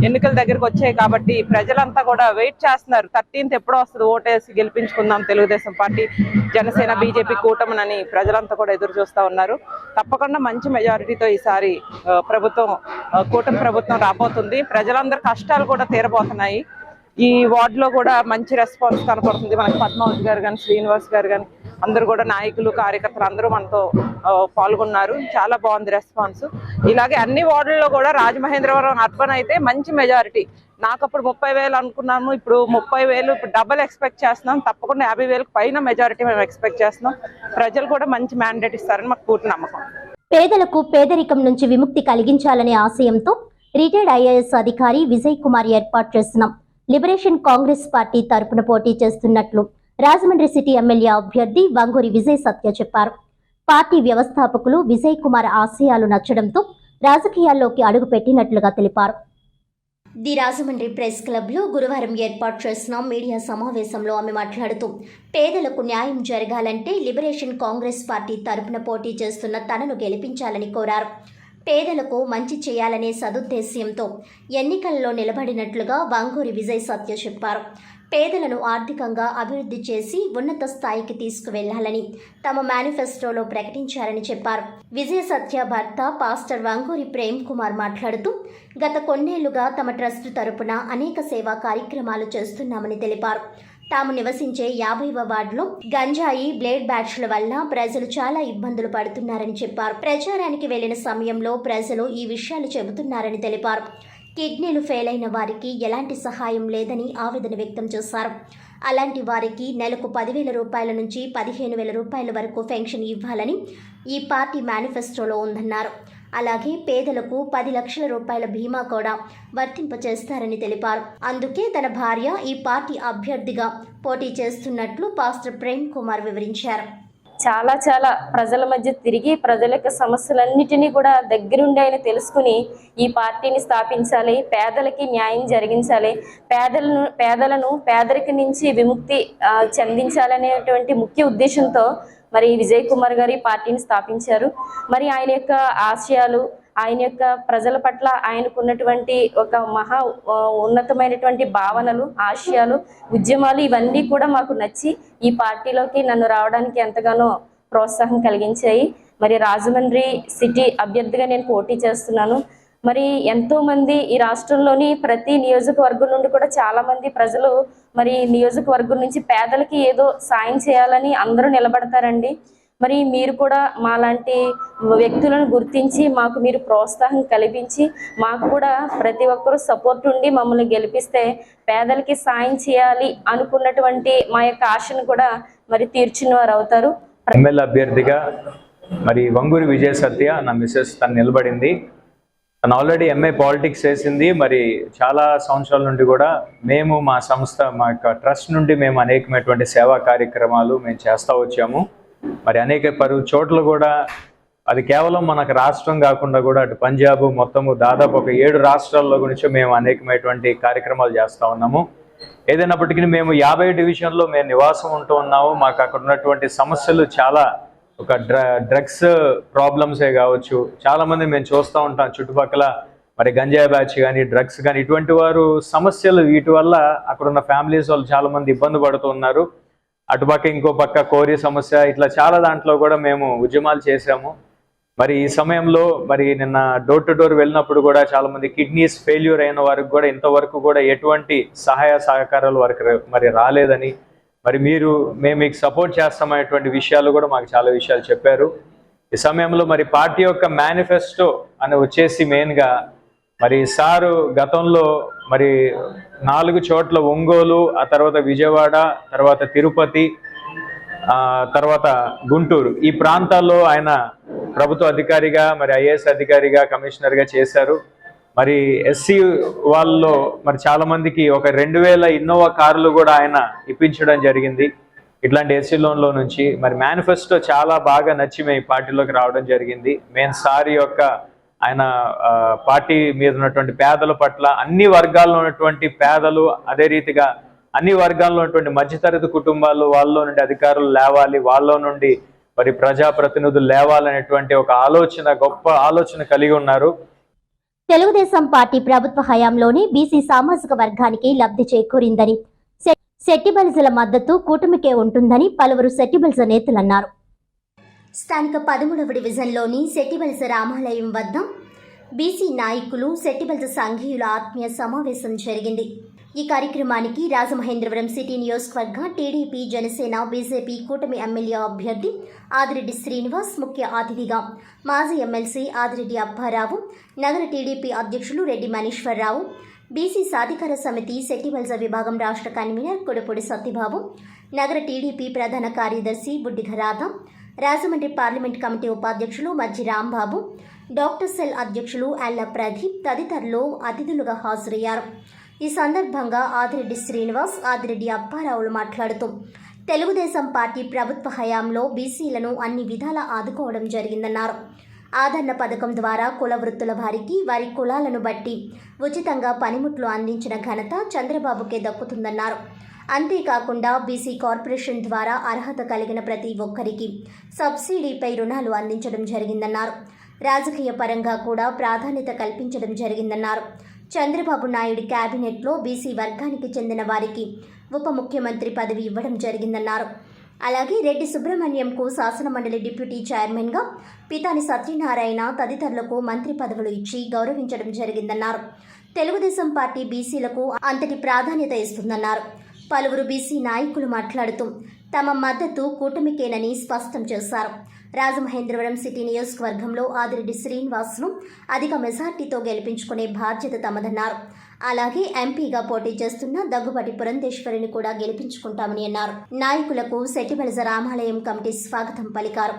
ఎన్నికల దగ్గరకు వచ్చాయి కాబట్టి ప్రజలంతా కూడా వెయిట్ చేస్తున్నారు. 13th ఎప్పుడో వస్తుంది, ఓటేసి గెలిపించుకుందాం తెలుగుదేశం పార్టీ, జనసేన, బీజేపీ కూటమిని ప్రజలంతా కూడా ఎదురు చూస్తూ ఉన్నారు. తప్పకుండా మంచి మెజారిటీతో ఈసారి కూటమి ప్రభుత్వం రాబోతుంది. ప్రజలందరి కష్టాలు కూడా తీరబోతున్నాయి. ఈ వార్డులో కూడా మంచి రెస్పాన్స్ కనపడుతుంది. మనకి పద్మావతి గారు కానీ, శ్రీనివాస్ గారు కానీ అందరూ కూడా నాయకులు, కార్యకర్తలు అందరూ మనతో పాల్గొన్నారు. చాలా బాగుంది రెస్పాన్స్. ఇలాగే అన్ని వార్డుల్లో కూడా రాజమహేంద్రవరం అర్బన్ అయితే మంచి మెజారిటీ. నాకు అప్పుడు 30,000 అనుకున్నాము, ఇప్పుడు 30,000, ఇప్పుడు డబల్ ఎక్స్పెక్ట్ చేస్తున్నాం. తప్పకుండా 50,000 పైన మెజారిటీ మేము ఎక్స్పెక్ట్ చేస్తున్నాం. ప్రజలు కూడా మంచి మ్యాండేట్ ఇస్తారని మాకు పూర్తి నమ్మకం. పేదలకు పేదరికం నుంచి విముక్తి కలిగించాలనే ఆశయంతో రిటైర్డ్ ఐఏఎస్ అధికారి విజయ్ కుమార్ ఏర్పాటు చేసిన లిబరేషన్ కాంగ్రెస్ పార్టీ తరపున పోటీ చేస్తున్నట్లు రాజమండ్రి సిటీ ఎమ్మెల్యే అభ్యర్థి వంగూరి విజయ్ సత్య చెప్పారు. పార్టీ వ్యవస్థాపకులు విజయ్ కుమార్ ఆశయాలు నచ్చడంతో రాజకీయాల్లోకి అడుగుపెట్టినట్లుగా తెలిపారు. ది రాజమండ్రి ప్రెస్ క్లబ్లో గురువారం ఏర్పాటు చేసిన మీడియా సమావేశంలో ఆమె మాట్లాడుతూ, పేదలకు న్యాయం జరగాలంటే లిబరేషన్ కాంగ్రెస్ పార్టీ తరపున పోటీ చేస్తున్న తనను గెలిపించాలని కోరారు. పేదలకు మంచి చేయాలనే సదుద్దేశ్యంతో ఎన్నికల్లో నిలబడినట్లుగా వంగూరి విజయ్ సత్య చెప్పారు. పేదలను ఆర్థికంగా అభివృద్ధి చేసి ఉన్నత స్థాయికి తీసుకువెళ్లాలని తమ మేనిఫెస్టోలో ప్రకటించారని చెప్పారు. విజయ సత్య భర్త పాస్టర్ వంగూరి ప్రేమ్ కుమార్ మాట్లాడుతూ, గత కొన్నేళ్లుగా తమ ట్రస్ట్ తరపున అనేక సేవా కార్యక్రమాలు చేస్తున్నామని తెలిపారు. తాము నివసించే 50వ వార్డులో గంజాయి, బ్లేడ్ బ్యాచ్ల వల్ల ప్రజలు చాలా ఇబ్బందులు పడుతున్నారని చెప్పారు. ప్రచారానికి వెళ్లిన సమయంలో ప్రజలు ఈ విషయాలు చెబుతున్నారని తెలిపారు. కిడ్నీలు ఫెయిల్ అయిన వారికి ఎలాంటి సహాయం లేదని ఆవేదన వ్యక్తం చేశారు. అలాంటి వారికి నెలకు 10,000 రూపాయల నుంచి 15,000 రూపాయల వరకు పెన్షన్ ఇవ్వాలని ఈ పార్టీ మేనిఫెస్టోలో ఉందన్నారు. అలాగే పేదలకు 10 లక్షల రూపాయల బీమా కూడా వర్తింపచేస్తారని తెలిపారు. అందుకే తన భార్య ఈ పార్టీ అభ్యర్థిగా పోటీ చేస్తున్నట్లు పాస్టర్ ప్రేమ్ కుమార్ వివరించారు. చాలా ప్రజల మధ్య తిరిగి ప్రజల యొక్క సమస్యలన్నిటినీ కూడా దగ్గరుండి ఆయన తెలుసుకుని ఈ పార్టీని స్థాపించాలి, పేదలకి న్యాయం జరిగించాలి, పేదలను పేదరికం నుంచి విముక్తి చెందించాలనేటువంటి ముఖ్య ఉద్దేశంతో మరి విజయ్ కుమార్ గారు ఈ పార్టీని స్థాపించారు. మరి ఆయన యొక్క ఆశయాలు, ఆయన యొక్క ప్రజల పట్ల ఆయనకున్నటువంటి ఒక మహా ఉన్నతమైనటువంటి భావనలు, ఆశయాలు, ఉద్యమాలు ఇవన్నీ కూడా మాకు నచ్చి ఈ పార్టీలోకి నన్ను రావడానికి ఎంతగానో ప్రోత్సాహం కలిగించాయి. మరి రాజమండ్రి సిటీ అభ్యర్థిగా నేను పోటీ చేస్తున్నాను. మరి ఎంతోమంది ఈ రాష్ట్రంలోని ప్రతి నియోజకవర్గం నుండి కూడా చాలామంది ప్రజలు మరి నియోజకవర్గం నుంచి పేదలకి ఏదో సాయం చేయాలని అందరూ నిలబడతారండి. మరి మీరు కూడా మాలాంటి వ్యక్తులను గుర్తించి మాకు మీరు ప్రోత్సాహం కల్పించి మాకు కూడా ప్రతి ఒక్కరూ సపోర్ట్ ఉండి మమ్మల్ని గెలిపిస్తే పేదలకి సాయం చేయాలి అనుకున్నటువంటి మా యొక్క ఆశను కూడా మరి తీర్చిన వారు అవుతారు. ఎమ్మెల్యే అభ్యర్థిగా మరి వంగూరి విజయ సత్య నా మిసెస్ తను నిలబడింది. తను ఆల్రెడీ ఎంఏ పాలిటిక్స్ చేసింది. మరి చాలా సంవత్సరాల నుండి కూడా మేము మా సంస్థ, మా యొక్క ట్రస్ట్ నుండి మేము అనేకమైనటువంటి సేవా కార్యక్రమాలు మేము చేస్తూ వచ్చాము. మరి అనేక చోట్ల కూడా అది కేవలం మనకు రాష్ట్రం కాకుండా కూడా అటు పంజాబ్ మొత్తము దాదాపు ఒక 7 రాష్ట్రాల్లో గురించి మేము అనేకమైనటువంటి కార్యక్రమాలు చేస్తూ ఉన్నాము. ఏదైనప్పటికీ మేము 50 డివిజన్లో మేము నివాసం ఉంటూ ఉన్నాము. మాకు అక్కడ ఉన్నటువంటి సమస్యలు చాలా, ఒక డ్రగ్స్ ప్రాబ్లమ్సే కావచ్చు, చాలామంది మేము చూస్తూ ఉంటాం చుట్టుపక్కల మరి గంజాయి బ్యాచ్ కానీ, డ్రగ్స్ కానీ, ఇటువంటి వారు సమస్యలు, వీటి వల్ల అక్కడున్న ఫ్యామిలీస్ వాళ్ళు చాలామంది ఇబ్బంది పడుతూ ఉన్నారు. అటుపక్క ఇంకో పక్క కోరి సమస్య, ఇట్లా చాలా దాంట్లో కూడా మేము ఉద్యమాలు చేశాము. మరి ఈ సమయంలో మరి నిన్న డోర్ టు డోర్ వెళ్ళినప్పుడు కూడా చాలామంది కిడ్నీస్ ఫెయిల్యూర్ అయిన వారికి కూడా ఇంతవరకు కూడా ఎటువంటి సహాయ సహకారాలు వారికి మరి రాలేదని, మరి మేము మీకు సపోర్ట్ చేస్తామనేటువంటి విషయాలు కూడా మాకు చాలా విషయాలు చెప్పారు. ఈ సమయంలో మరి పార్టీ యొక్క మేనిఫెస్టో అని వచ్చేసి మెయిన్గా మరి సారు గతంలో మరి 4 చోట్ల ఒంగోలు, ఆ తర్వాత విజయవాడ, తర్వాత తిరుపతి, తర్వాత గుంటూరు, ఈ ప్రాంతాల్లో ఆయన ప్రభుత్వ అధికారిగా, మరి ఐఏఎస్ అధికారిగా, కమిషనర్గా చేశారు. మరి ఎస్సీ వాళ్ళలో మరి చాలా మందికి ఒక 2000 ఇన్నోవా కార్లు కూడా ఆయన ఇప్పించడం జరిగింది ఇట్లాంటి ఎస్సీ లోన్లో నుంచి. మరి మేనిఫెస్టో చాలా బాగా నచ్చి మేము పార్టీలోకి రావడం జరిగింది. మెయిన్ సార్ యొక్క ఆయన పార్టీ మీద ఉన్నటువంటి పేదల పట్ల, అన్ని వర్గాల్లో ఉన్నటువంటి పేదలు, అదే రీతిగా అన్ని వర్గాల్లో ఉన్నటువంటి మధ్యతరగతి కుటుంబాలు, వాళ్ళలో నుండి అధికారులు లేవాలి, వాళ్ళలో నుండి మరి ప్రజాప్రతినిధులు లేవాలనేటువంటి ఒక ఆలోచన, గొప్ప ఆలోచన కలిగి ఉన్నారు. తెలుగుదేశం పార్టీ ప్రభుత్వ హయాంలోనే బీసీ సామాజిక వర్గానికి లబ్ధి చేకూరిందని, సెట్టిబలిజల మద్దతు కూటమికే ఉంటుందని పలువురు సెట్టిబలిజ నేతలన్నారు. స్థానిక 13వ డివిజన్లోని సెట్టిబలిజ రామాలయం వద్ద బీసీ నాయకులు, సెట్టిబలిజ సంఘీయుల ఆత్మీయ సమావేశం జరిగింది. ఈ కార్యక్రమానికి రాజమహేంద్రవరం సిటీ నియోజకవర్గ టీడీపీ, జనసేన, బీజేపీ కూటమి ఎమ్మెల్యే అభ్యర్థి ఆదిరెడ్డి శ్రీనివాస్ ముఖ్య అతిథిగా, మాజీ ఎమ్మెల్సీ ఆదిరెడ్డి అప్పారావు, నగర టీడీపీ అధ్యక్షులు రెడ్డి మనీశ్వరరావు, బీసీ సాధికార సమితి సెట్టిబలిజ విభాగం రాష్ట్ర కన్వీనర్ కొడపూడి సత్యబాబు, నగర టీడీపీ ప్రధాన కార్యదర్శి బుడ్డిగ రాధ, రాజమండ్రి పార్లమెంట్ కమిటీ ఉపాధ్యక్షులు మజ్జి రాంబాబు, డాక్టర్ సెల్ అధ్యక్షులు అల్ల ప్రదీప్ తదితరులు అతిథులుగా హాజరయ్యారు. ఈ సందర్భంగా ఆదిరెడ్డి శ్రీనివాస్, ఆదిరెడ్డి అప్పారావులు మాట్లాడుతూ తెలుగుదేశం పార్టీ ప్రభుత్వ హయాంలో బీసీలను అన్ని విధాలా ఆదుకోవడం జరిగిందన్నారు. ఆదరణ పథకం ద్వారా కుల వృత్తుల వారికి వారి కులాలను బట్టి ఉచితంగా పనిముట్లు అందించిన ఘనత చంద్రబాబుకే దక్కుతుందన్నారు. అంతేకాకుండా బీసీ కార్పొరేషన్ ద్వారా అర్హత కలిగిన ప్రతి ఒక్కరికి సబ్సిడీపై రుణాలు అందించడం జరిగిందన్నారు. రాజకీయ పరంగా కూడా ప్రాధాన్యత కల్పించడం జరిగిందన్నారు. చంద్రబాబు నాయుడు కేబినెట్లో బీసీ వర్గానికి చెందిన వారికి ఉప ముఖ్యమంత్రి పదవి ఇవ్వడం జరిగిందన్నారు. అలాగే రెడ్డి సుబ్రహ్మణ్యంకు శాసనమండలి డిప్యూటీ చైర్మన్గా, పితాని సత్యనారాయణ తదితరులకు మంత్రి పదవులు ఇచ్చి గౌరవించడం జరిగిందన్నారు. తెలుగుదేశం పార్టీ బీసీలకు అంతటి ప్రాధాన్యత ఇస్తుందన్నారు. పలువురు బీసీ నాయకులు మాట్లాడుతూ తమ మద్దతు కూటమికేనని స్పష్టం చేశారు. రాజమహేంద్రవరం సిటీ నియోజకవర్గంలో ఆదిరెడ్డి శ్రీనివాస్ను అధిక మెజార్టీతో గెలిపించుకునే బాధ్యత తమదన్నారు. అలాగే ఎంపీగా పోటీ చేస్తున్న దగ్గుబాటి పురంధేశ్వరిని కూడా గెలిపించుకుంటామని అన్నారు. నాయకులకు సెట్టిబలిజ రామాలయం కమిటీ స్వాగతం పలికారు.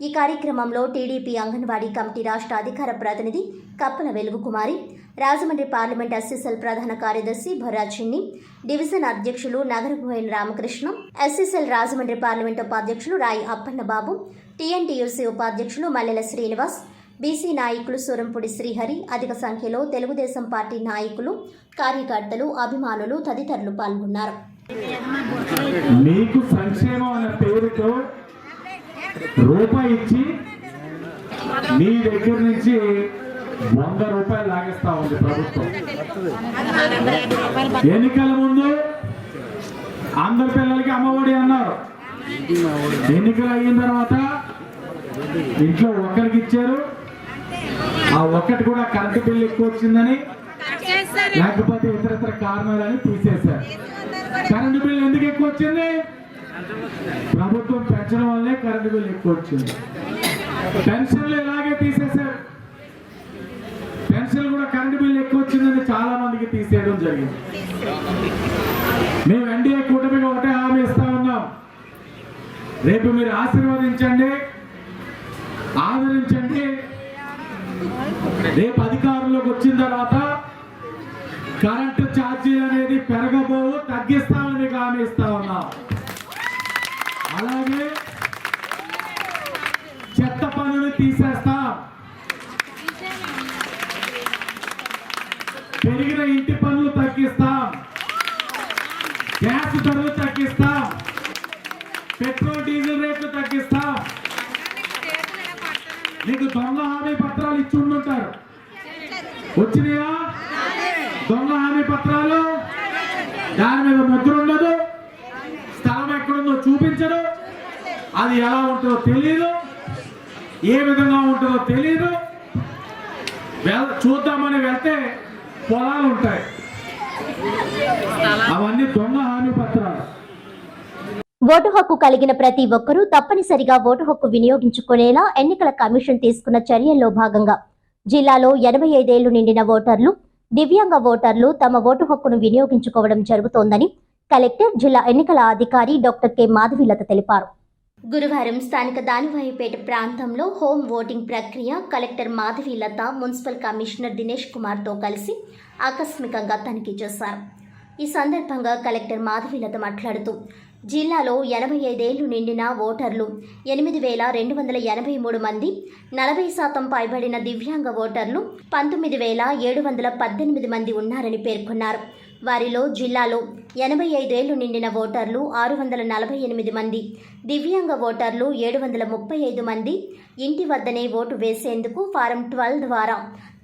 ఈ కార్యక్రమంలో టీడీపీ అంగన్వాడీ కమిటీ రాష్ట్ర అధికార ప్రతినిధి కప్పల వెలుగుకుమారి, రాజమండ్రి పార్లమెంట్ ఎస్ఎస్ఎల్ ప్రధాన కార్యదర్శి భొర్రాచిన్ని, డివిజన్ అధ్యక్షులు నగరబోయిన రామకృష్ణ, ఎస్ఎస్ఎల్ రాజమండ్రి పార్లమెంట్ ఉపాధ్యక్షులు రాయి అప్పన్నబాబు, టీఎన్టీయూసీ ఉపాధ్యక్షులు మల్లెల శ్రీనివాస్, బీసీ నాయకులు సూరంపూడి శ్రీహరి, అధిక సంఖ్యలో తెలుగుదేశం పార్టీ నాయకులు, కార్యకర్తలు, అభిమానులు తదితరులు పాల్గొన్నారు. మీకు సంక్షేమం అనే పేరుతో రూపాయి ఇచ్చి మీ దగ్గర నుంచి 100 రూపాయలు లాగేస్తా ఉంది ప్రభుత్వం. ఎన్నికల ముందు అందరి పిల్లలకి అమ్మఒడి అన్నారు. ఎన్నికలు అయిన తర్వాత ఇంట్లో ఒక్కరికి ఇచ్చారు. ఆ ఒక్కటి కూడా కరెంటు బిల్లు ఎక్కువ వచ్చిందని, లేకపోతే ఇతర కారణాలని తీసేశారు. కరెంటు బిల్లు ఎందుకు ఎక్కువ వచ్చింది? ప్రభుత్వం పెంచడం వల్లే కరెంటు బిల్లు ఎక్కువ వచ్చింది. పెన్షన్లు ఇలాగే తీసేశారు. పెన్షన్లు కూడా కరెంటు బిల్లు ఎక్కువ వచ్చిందని చాలా మందికి తీసేయడం జరిగింది. మేము ఎన్డీఏ కూటమిగా ఒకటే హామీ ఇస్తా ఉన్నాం. రేపు మీరు ఆశీర్వదించండి, ఆదరించండి. రేపు అధికారంలోకి వచ్చిన తర్వాత కరెంటు ఛార్జీలు అనేది పెరగబోవు, తగ్గిస్తామని మీకు హామీ ఇస్తా ఉన్నాం. అలాగే చెత్త పనులు తీసేస్తాం. పెరిగిన ఇంటి పనులు తగ్గిస్తాం. గ్యాస్ ధరలు తగ్గిస్తాం. పెట్రోల్ డీజిల్ రేట్లు తగ్గిస్తాం. మీకు దొంగ హామీ పత్రాలు ఇచ్చి ఉండుంటారు. వచ్చినాయా దొంగ హామీ పత్రాలు? దాని మీద ముద్ర ఉండదు, స్థలం ఎక్కడుందో చూపించడు, అది ఎలా ఉంటుందో తెలియదు, ఏ విధంగా ఉంటుందో తెలియదు. చూద్దామని వెళ్తే పొలాలు ఉంటాయి. అవన్నీ దొంగ హామీ పత్రాలు. ఓటు హక్కు కలిగిన ప్రతి ఒక్కరూ తప్పనిసరిగా ఓటు హక్కు వినియోగించుకునేలా ఎన్నికల కమిషన్ తీసుకున్న చర్యల్లో భాగంగా జిల్లాలో 85 ఏళ్లు నిండిన ఓటర్లు, దివ్యాంగ ఓటర్లు తమ ఓటు హక్కును వినియోగించుకోవడం జరుగుతోందని కలెక్టర్, జిల్లా ఎన్నికల అధికారి డాక్టర్ కె మాధవీలత తెలిపారు. గురువారం స్థానిక దానివాయిపేట ప్రాంతంలో హోమ్ ఓటింగ్ ప్రక్రియ collector Madhavi Latha municipal commissioner Dinesh కుమార్తో కలిసి ఆకస్మికంగా తనిఖీ చేశారు. ఈ సందర్భంగా కలెక్టర్ మాధవి లత మాట్లాడుతూ జిల్లాలో 85 ఏళ్లు నిండిన ఓటర్లు 8,283 మంది, 40% పైబడిన దివ్యాంగ ఓటర్లు 19,718 మంది ఉన్నారని పేర్కొన్నారు. వారిలో జిల్లాలో 85 ఏళ్లు నిండిన ఓటర్లు 648 మంది, దివ్యాంగ ఓటర్లు 735 మంది ఇంటి వద్దనే ఓటు వేసేందుకు ఫారం 12 ద్వారా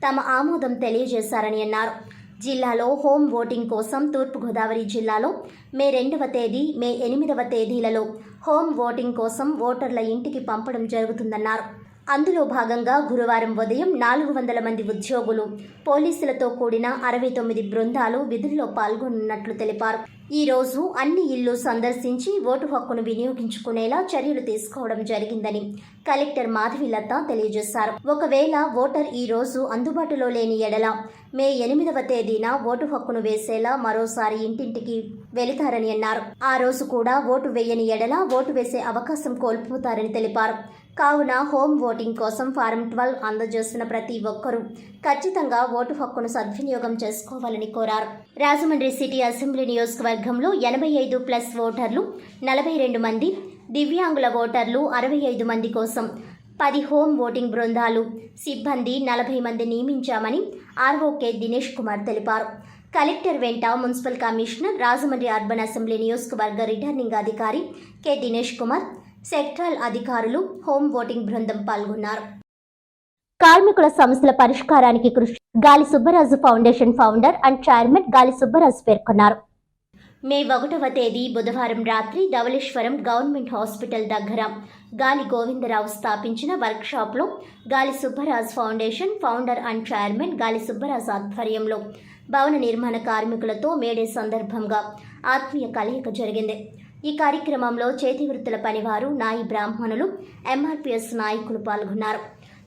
తమ ఆమోదం తెలియజేశారని అన్నారు. జిల్లాలో హోమ్ ఓటింగ్ కోసం తూర్పుగోదావరి జిల్లాలో మే 2వ తేదీ, మే 8వ తేదీలలో హోమ్ ఓటింగ్ కోసం ఓటర్ల ఇంటికి పంపడం జరుగుతుందన్నారు. అందులో భాగంగా గురువారం ఉదయం 400 మంది ఉద్యోగులు, పోలీసులతో కూడిన 69 బృందాలు విధుల్లో పాల్గొనున్నట్లు తెలిపారు. ఈ రోజు అన్ని ఇళ్లు సందర్శించి ఓటు హక్కును వినియోగించుకునేలా చర్యలు తీసుకోవడం జరిగిందని కలెక్టర్ మాధవి లత తెలియజేశారు. ఒకవేళ ఓటర్ ఈ రోజు అందుబాటులో లేని ఎడల మే 8వ తేదీన ఓటు హక్కును వేసేలా మరోసారి ఇంటింటికి వెళతారని అన్నారు. ఆ రోజు కూడా ఓటు వేయని ఎడల ఓటు వేసే అవకాశం కోల్పోతారని తెలిపారు. కావున హోమ్ ఓటింగ్ కోసం ఫారం 12 అందజేసిన ప్రతి ఒక్కరూ ఖచ్చితంగా ఓటు హక్కును సద్వినియోగం చేసుకోవాలని కోరారు. రాజమండ్రి సిటీ అసెంబ్లీ నియోజకవర్గంలో 85+ ఓటర్లు 42 మంది, దివ్యాంగుల ఓటర్లు 65 మంది కోసం 10 హోమ్ ఓటింగ్ బృందాలు, సిబ్బంది 40 మంది నియమించామని ఆర్ఓకే దినేష్ కుమార్ తెలిపారు. కలెక్టర్ వెంట municipal commissioner, Rajahmundry urban assembly నియోజకవర్గ రిటర్నింగ్ అధికారి కె దినేష్ కుమార్, సెక్టరల్ అధికారులు, హోమ్ ఓటింగ్ బృందం పాల్గొన్నారు. కార్మికుల సమస్యల పరిష్కారానికి కృషి గాలి Subbaraju foundation founder and chairman గాలి సుబ్బరాజు పేర్కొన్నారు. మే 1వ తేదీ బుధవారం రాత్రి ధవళేశ్వరం గవర్నమెంట్ హాస్పిటల్ దగ్గర గాలి గోవిందరావు స్థాపించిన వర్క్షాప్లో గాలి Subbaraju foundation founder and chairman గాలి సుబ్బరాజు ఆధ్వర్యంలో భవన నిర్మాణ కార్మికులతో మేడే సందర్భంగా ఆత్మీయ కలయిక జరిగింది. ఈ కార్యక్రమంలో చేతి వృత్తుల పనివారు, నాయి బ్రాహ్మణులు, ఎంఆర్పీఎస్ నాయకులు పాల్గొన్నారు.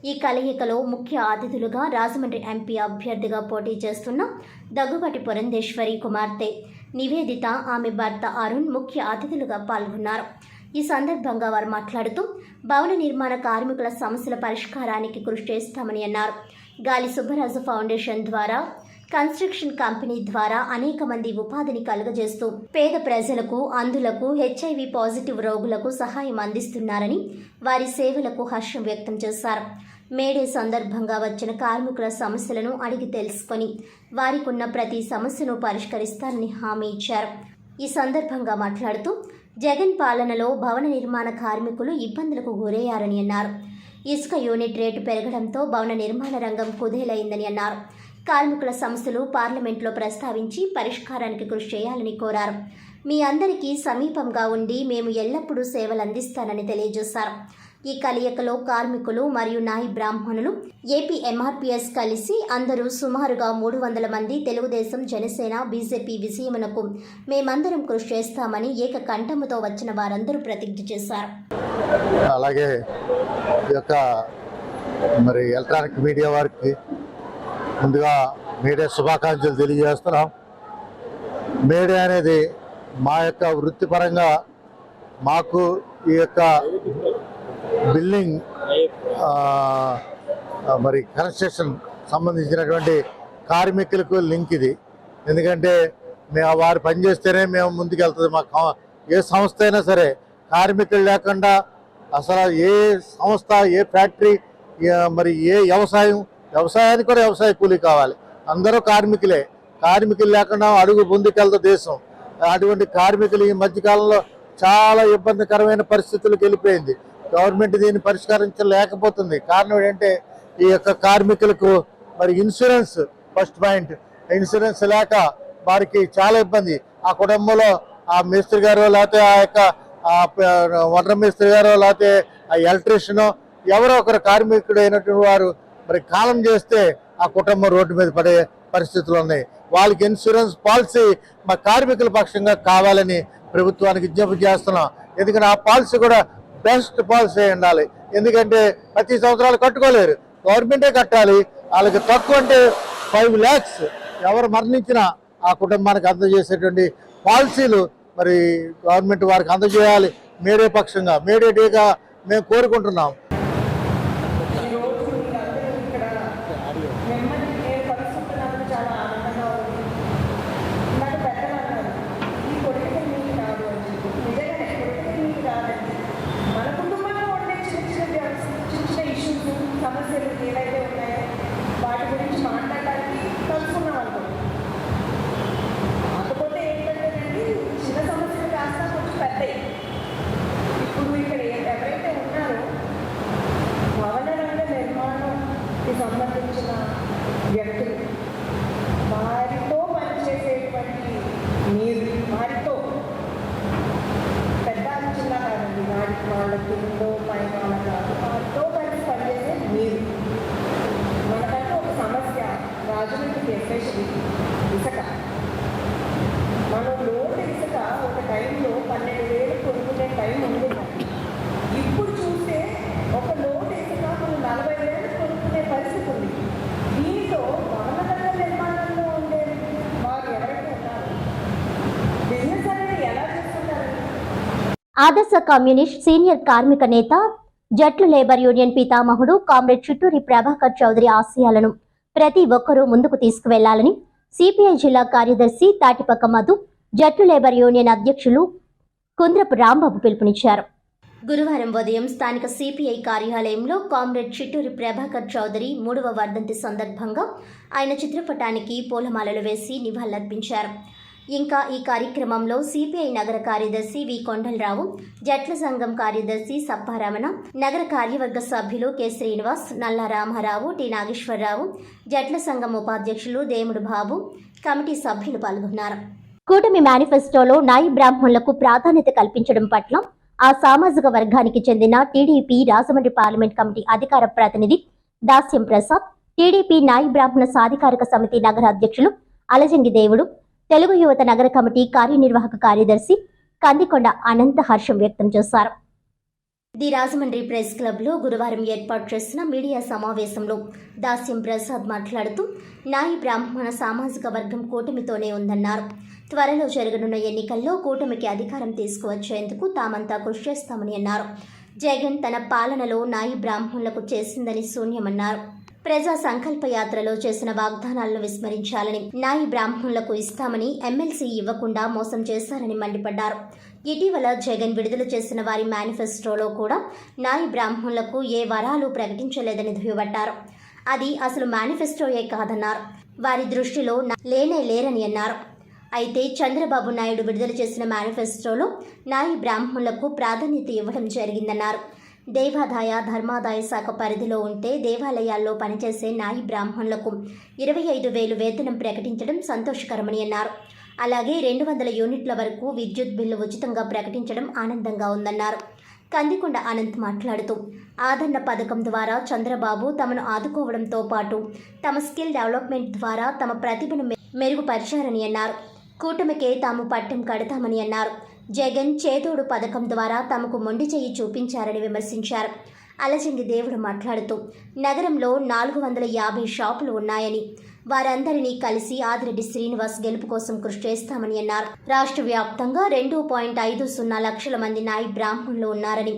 ఈ కలయికలో ముఖ్య అతిథులుగా రాజమండ్రి ఎంపీ అభ్యర్థిగా పోటీ చేస్తున్న దగ్గుబాటి పురంధేశ్వరి కుమార్తె నివేదిత, ఆమె భర్త అరుణ్ ముఖ్య అతిథులుగా పాల్గొన్నారు. ఈ సందర్భంగా వారు మాట్లాడుతూ భవన నిర్మాణ కార్మికుల సమస్యల పరిష్కారానికి కృషి చేస్తామని అన్నారు. గాలి సుబ్బరాజు ఫౌండేషన్ ద్వారా, కన్స్ట్రక్షన్ కంపెనీ ద్వారా అనేక మంది ఉపాధిని కలుగజేస్తూ పేద ప్రజలకు, అంధులకు, HIV పాజిటివ్ రోగులకు సహాయం అందిస్తున్నారని వారి సేవలకు హర్షం వ్యక్తం చేశారు. మేడే సందర్భంగా వచ్చిన కార్మికుల సమస్యలను అడిగి తెలుసుకొని వారికున్న ప్రతి సమస్యను పరిష్కరిస్తారని హామీ ఇచ్చారు. ఈ సందర్భంగా మాట్లాడుతూ జగన్ పాలనలో భవన నిర్మాణ కార్మికులు ఇబ్బందులకు గురయ్యారని అన్నారు. ఇసుక యూనిట్ రేటు పెరగడంతో భవన నిర్మాణ రంగం కుదేలైందని అన్నారు. కార్మికుల సమస్యలు పార్లమెంట్లో ప్రస్తావించి పరిష్కారానికి కృషి చేయాలని కోరారు. మీ అందరికీ సమీపంగా ఉండి మేము ఎల్లప్పుడూ సేవలు అందిస్తానని తెలియజేశారు. ఈ కలయికలో కార్మికులు మరియు నాయి బ్రాహ్మణులు, ఏపీ ఎంఆర్పీఎస్ కలిసి అందరూ సుమారుగా 300 మంది తెలుగుదేశం, జనసేన, బీజేపీ విజయమునకు మేమందరం కృషి చేస్తామని ఏకకంఠముతో వచ్చిన వారందరూ ప్రతిజ్ఞ చేశారు. అలాగే ఈ యొక్క మరి ఎలక్ట్రానిక్ మీడియా వారికి ముందుగా మీడియా శుభాకాంక్షలు తెలియజేస్తున్నాం. మీడియా అనేది మా యొక్క వృత్తిపరంగా మాకు ఈ యొక్క బిల్డింగ్ మరి కన్స్ట్రక్షన్ సంబంధించినటువంటి కార్మికులకు లింక్ ఇది. ఎందుకంటే మేము వారు పనిచేస్తేనే మేము ముందుకెళ్తుంది. మాకు ఏ సంస్థ అయినా సరే కార్మికులు లేకుండా అసలు ఏ సంస్థ, ఏ ఫ్యాక్టరీ, మరి ఏ వ్యవసాయానికి కూడా వ్యవసాయ కూలీ కావాలి. అందరూ కార్మికులే. కార్మికులు లేకుండా అడుగు ముందుకెళ్తా దేశం. అటువంటి కార్మికులు ఈ మధ్యకాలంలో చాలా ఇబ్బందికరమైన పరిస్థితులకు వెళ్ళిపోయింది. గవర్నమెంట్ దీన్ని పరిష్కరించలేకపోతుంది. కారణం ఏంటంటే ఈ యొక్క కార్మికులకు మరి ఇన్సూరెన్స్, ఫస్ట్ పాయింట్ ఇన్సూరెన్స్ లేక వారికి చాలా ఇబ్బంది. ఆ కుటుంబంలో ఆ మేస్త్రి గారు, లేకపోతే ఆ యొక్క వాటర్ మేస్త్రి గారు, లేకపోతే ఆ ఎలక్ట్రీషియను, ఎవరో ఒకరు కార్మికుడు అయినటువంటి వారు మరి కాలం చేస్తే ఆ కుటుంబం రోడ్డు మీద పడే పరిస్థితులు ఉన్నాయి. వాళ్ళకి ఇన్సూరెన్స్ పాలసీ మా కార్మికుల పక్షంగా కావాలని ప్రభుత్వానికి విజ్ఞప్తి చేస్తున్నాం. ఎందుకంటే ఆ పాలసీ కూడా బెస్ట్ పాలసీ ఉండాలి. ఎందుకంటే ప్రతి సంవత్సరాలు కట్టుకోలేరు, గవర్నమెంటే కట్టాలి. వాళ్ళకి తక్కువ అంటే 5 lakhs ఎవరు మరణించినా ఆ కుటుంబానికి అందజేసేటువంటి పాలసీలు మరి గవర్నమెంట్ వారికి అందజేయాలి. మేడే పక్షంగా మేడే డేగా మేము కోరుకుంటున్నాం. సంబంధించిన వ్యక్తులు వారితో పనిచేసేటువంటి మీరు వారితో పెద్ద జిల్లా కాదండి, వాళ్ళ కిందో పైన వాళ్ళ కాదు, వారితో కలిసి పనిచేసే మీరు. మనకంటే ఒక సమస్య రాజమండ్రికి ఎస్పెషల్లీ ఇసుక. మనం లోటు ఇసుక ఒక టైంలో 12,000 కొనుక్కునే టైం ఉంది. ఇప్పుడు చూస్తే ఒక లోటు ఇసుక మనం 40,000 కొనుక్కునే పరిస్థితి ఉంది. దీంతో భవనగర నిర్మాణంలో ఉండే వారు ఎవరైతే ఉన్నారు బిజినెస్ అనేది ఎలా చేస్తున్నారు? ఆదర్శ కమ్యూనిస్ట్ సీనియర్ కార్మిక నేత జట్లు లేబర్ యూనియన్ పితామహుడు కామ్రేడ్ చిట్టూరి ప్రభాకర్ చౌదరి ఆశయాలను ప్రతి ఒక్కరూ ముందుకు తీసుకువెళ్లాలని సిపిఐ జిల్లా కార్యదర్శి తాటిపక్క మధు, జట్లు లేబర్ యూనియన్ అధ్యక్షులు కుంద్రపు రాంబాబు పిలుపునిచ్చారు. గురువారం ఉదయం స్థానిక సిపిఐ కార్యాలయంలో కామ్రేడ్ చిట్టూరి ప్రభాకర్ చౌదరి 3వ వర్ధంతి సందర్భంగా ఆయన చిత్రపటానికి పూలమాలలు వేసి నివాళులర్పించారు. ఇంకా ఈ కార్యక్రమంలో సిపిఐ నగర కార్యదర్శి వి కొండలరావు, జట్ల సంఘం కార్యదర్శి సప్పారమణ, నగర కార్యవర్గ సభ్యులు కె శ్రీనివాస్, నల్ల రామారావు, టి నాగేశ్వరరావు, జట్ల సంఘం ఉపాధ్యక్షులు దేముడు బాబు, కమిటీ సభ్యులు పాల్గొన్నారు. కూటమి మేనిఫెస్టోలో నాయి బ్రాహ్మణులకు ప్రాధాన్యత కల్పించడం పట్ల ఆ సామాజిక వర్గానికి చెందిన టీడీపీ రాజమండ్రి పార్లమెంట్ కమిటీ అధికార ప్రతినిధి దాస్యం ప్రసాద్, టీడీపీ నాయి బ్రాహ్మణ సాధికారిక సమితి నగర అధ్యక్షులు అలజంగి దేవుడు, తెలుగు యువత నగర కమిటీ కార్యనిర్వాహక కార్యదర్శి కందికొండ అనంత హర్షం వ్యక్తం చేశారు. ది రాజమండ్రి ప్రెస్ క్లబ్లో గురువారం ఏర్పాటు చేసిన మీడియా సమావేశంలో దాస్యం ప్రసాద్ మాట్లాడుతూ నాయి బ్రాహ్మణ సామాజిక వర్గం కూటమితోనే ఉందన్నారు. త్వరలో జరగనున్న ఎన్నికల్లో కూటమికి అధికారం తీసుకువచ్చేందుకు తామంతా కృషి చేస్తామని అన్నారు. జగన్ తన పాలనలో నాయి బ్రాహ్మణులకు చేసిందని శూన్యమన్నారు. ప్రజా సంకల్ప యాత్రలో చేసిన వాగ్దానాలను విస్మరించాలని, నాయి బ్రాహ్మణులకు ఇస్తామని ఎమ్మెల్సీ ఇవ్వకుండా మోసం చేశారని మండిపడ్డారు. ఇటీవల జగన్ విడుదల చేసిన వారి మేనిఫెస్టోలో కూడా నాయి బ్రాహ్మణులకు ఏ వరాలు ప్రకటించలేదని దుయ్యబట్టారు. అది అసలు మేనిఫెస్టోయే కాదన్నారు. వారి దృష్టిలో లేనే లేరని అన్నారు. అయితే చంద్రబాబు నాయుడు విడుదల చేసిన మేనిఫెస్టోలో నాయి బ్రాహ్మణులకు ప్రాధాన్యత ఇవ్వడం జరిగిందన్నారు. దేవాదాయ ధర్మాదాయ శాఖ పరిధిలో ఉంటే దేవాలయాల్లో పనిచేసే నాయి బ్రాహ్మణులకు 25,000 వేతనం ప్రకటించడం సంతోషకరమని అన్నారు. అలాగే 200 యూనిట్ల వరకు విద్యుత్ బిల్లు ఉచితంగా ప్రకటించడం ఆనందంగా ఉందన్నారు. కందికొండ అనంత్ మాట్లాడుతూ ఆదరణ పథకం ద్వారా చంద్రబాబు తమను ఆదుకోవడంతో పాటు తమ స్కిల్ డెవలప్మెంట్ ద్వారా తమ ప్రతిభను మెరుగుపరిచారని అన్నారు. కూటమికే తాము పట్టం కడతామని అన్నారు. జగన్ చేదోడు పథకం ద్వారా తమకు మొండి చెయ్యి చూపించారని విమర్శించారు. అలజంగి దేవుడు మాట్లాడుతూ నగరంలో 450 షాపులు ఉన్నాయని, వారందరినీ కలిసి ఆదిరెడ్డి శ్రీనివాస్ గెలుపు కోసం కృషి చేస్తామని అన్నారు. రాష్ట్ర వ్యాప్తంగా 2.50 లక్షల మంది నాయి బ్రాహ్మణులు ఉన్నారని,